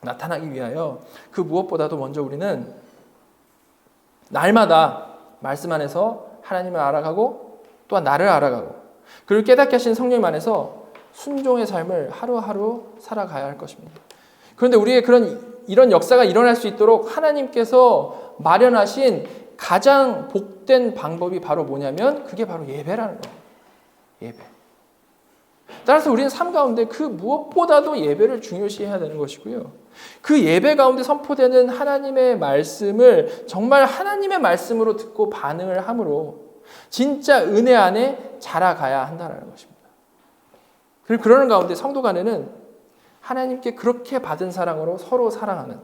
나타나기 위하여 그 무엇보다도 먼저 우리는 날마다 말씀 안에서 하나님을 알아가고 또한 나를 알아가고 그를 깨닫게 하신 성령 안에서 순종의 삶을 하루하루 살아가야 할 것입니다. 그런데 우리의 이런 역사가 일어날 수 있도록 하나님께서 마련하신 가장 복된 방법이 바로 뭐냐면 그게 바로 예배라는 거예요. 예배. 따라서 우리는 삶 가운데 그 무엇보다도 예배를 중요시해야 되는 것이고요. 그 예배 가운데 선포되는 하나님의 말씀을 정말 하나님의 말씀으로 듣고 반응을 함으로 진짜 은혜 안에 자라가야 한다는 것입니다. 그리고 그러는 가운데 성도 간에는 하나님께 그렇게 받은 사랑으로 서로 사랑하는,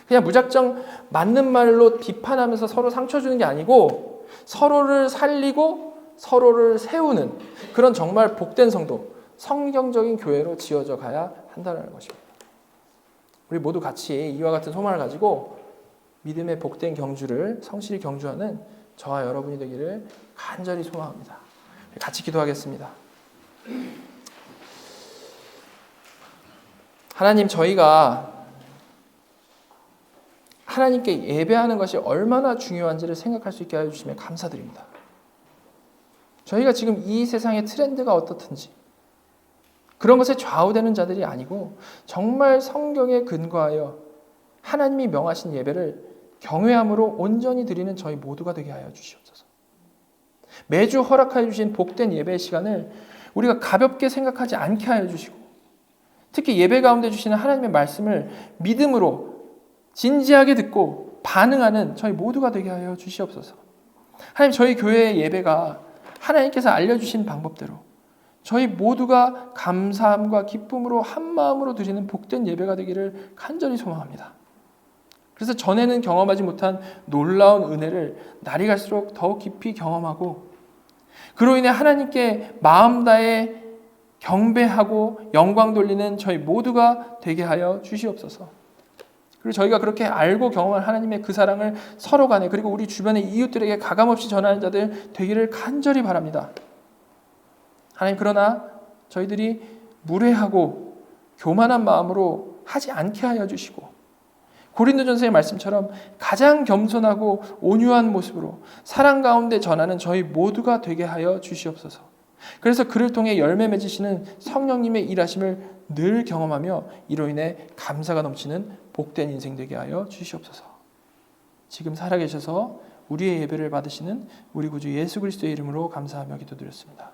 그냥 무작정 맞는 말로 비판하면서 서로 상처 주는 게 아니고 서로를 살리고 서로를 세우는 그런 정말 복된 성도, 성경적인 교회로 지어져 가야 한다는 것입니다. 우리 모두 같이 이와 같은 소망을 가지고 믿음의 복된 경주를 성실히 경주하는 저와 여러분이 되기를 간절히 소망합니다. 같이 기도하겠습니다. 하나님, 저희가 하나님께 예배하는 것이 얼마나 중요한지를 생각할 수 있게 해주시면 감사드립니다. 저희가 지금 이 세상의 트렌드가 어떻든지 그런 것에 좌우되는 자들이 아니고 정말 성경에 근거하여 하나님이 명하신 예배를 경외함으로 온전히 드리는 저희 모두가 되게 하여 주시옵소서. 매주 허락하여 주신 복된 예배의 시간을 우리가 가볍게 생각하지 않게 하여 주시고 특히 예배 가운데 주시는 하나님의 말씀을 믿음으로 진지하게 듣고 반응하는 저희 모두가 되게 하여 주시옵소서. 하나님, 저희 교회의 예배가 하나님께서 알려주신 방법대로 저희 모두가 감사함과 기쁨으로 한 마음으로 드리는 복된 예배가 되기를 간절히 소망합니다. 그래서 전에는 경험하지 못한 놀라운 은혜를 날이 갈수록 더욱 깊이 경험하고 그로 인해 하나님께 마음 다해 경배하고 영광 돌리는 저희 모두가 되게 하여 주시옵소서. 그리고 저희가 그렇게 알고 경험한 하나님의 그 사랑을 서로 간에 그리고 우리 주변의 이웃들에게 가감없이 전하는 자들 되기를 간절히 바랍니다. 하나님, 그러나 저희들이 무례하고 교만한 마음으로 하지 않게 하여 주시고 고린도전서의 말씀처럼 가장 겸손하고 온유한 모습으로 사랑 가운데 전하는 저희 모두가 되게 하여 주시옵소서. 그래서 그를 통해 열매 맺으시는 성령님의 일하심을 늘 경험하며 이로 인해 감사가 넘치는 복된 인생 되게 하여 주시옵소서. 지금 살아계셔서 우리의 예배를 받으시는 우리 구주 예수 그리스도의 이름으로 감사하며 기도드렸습니다.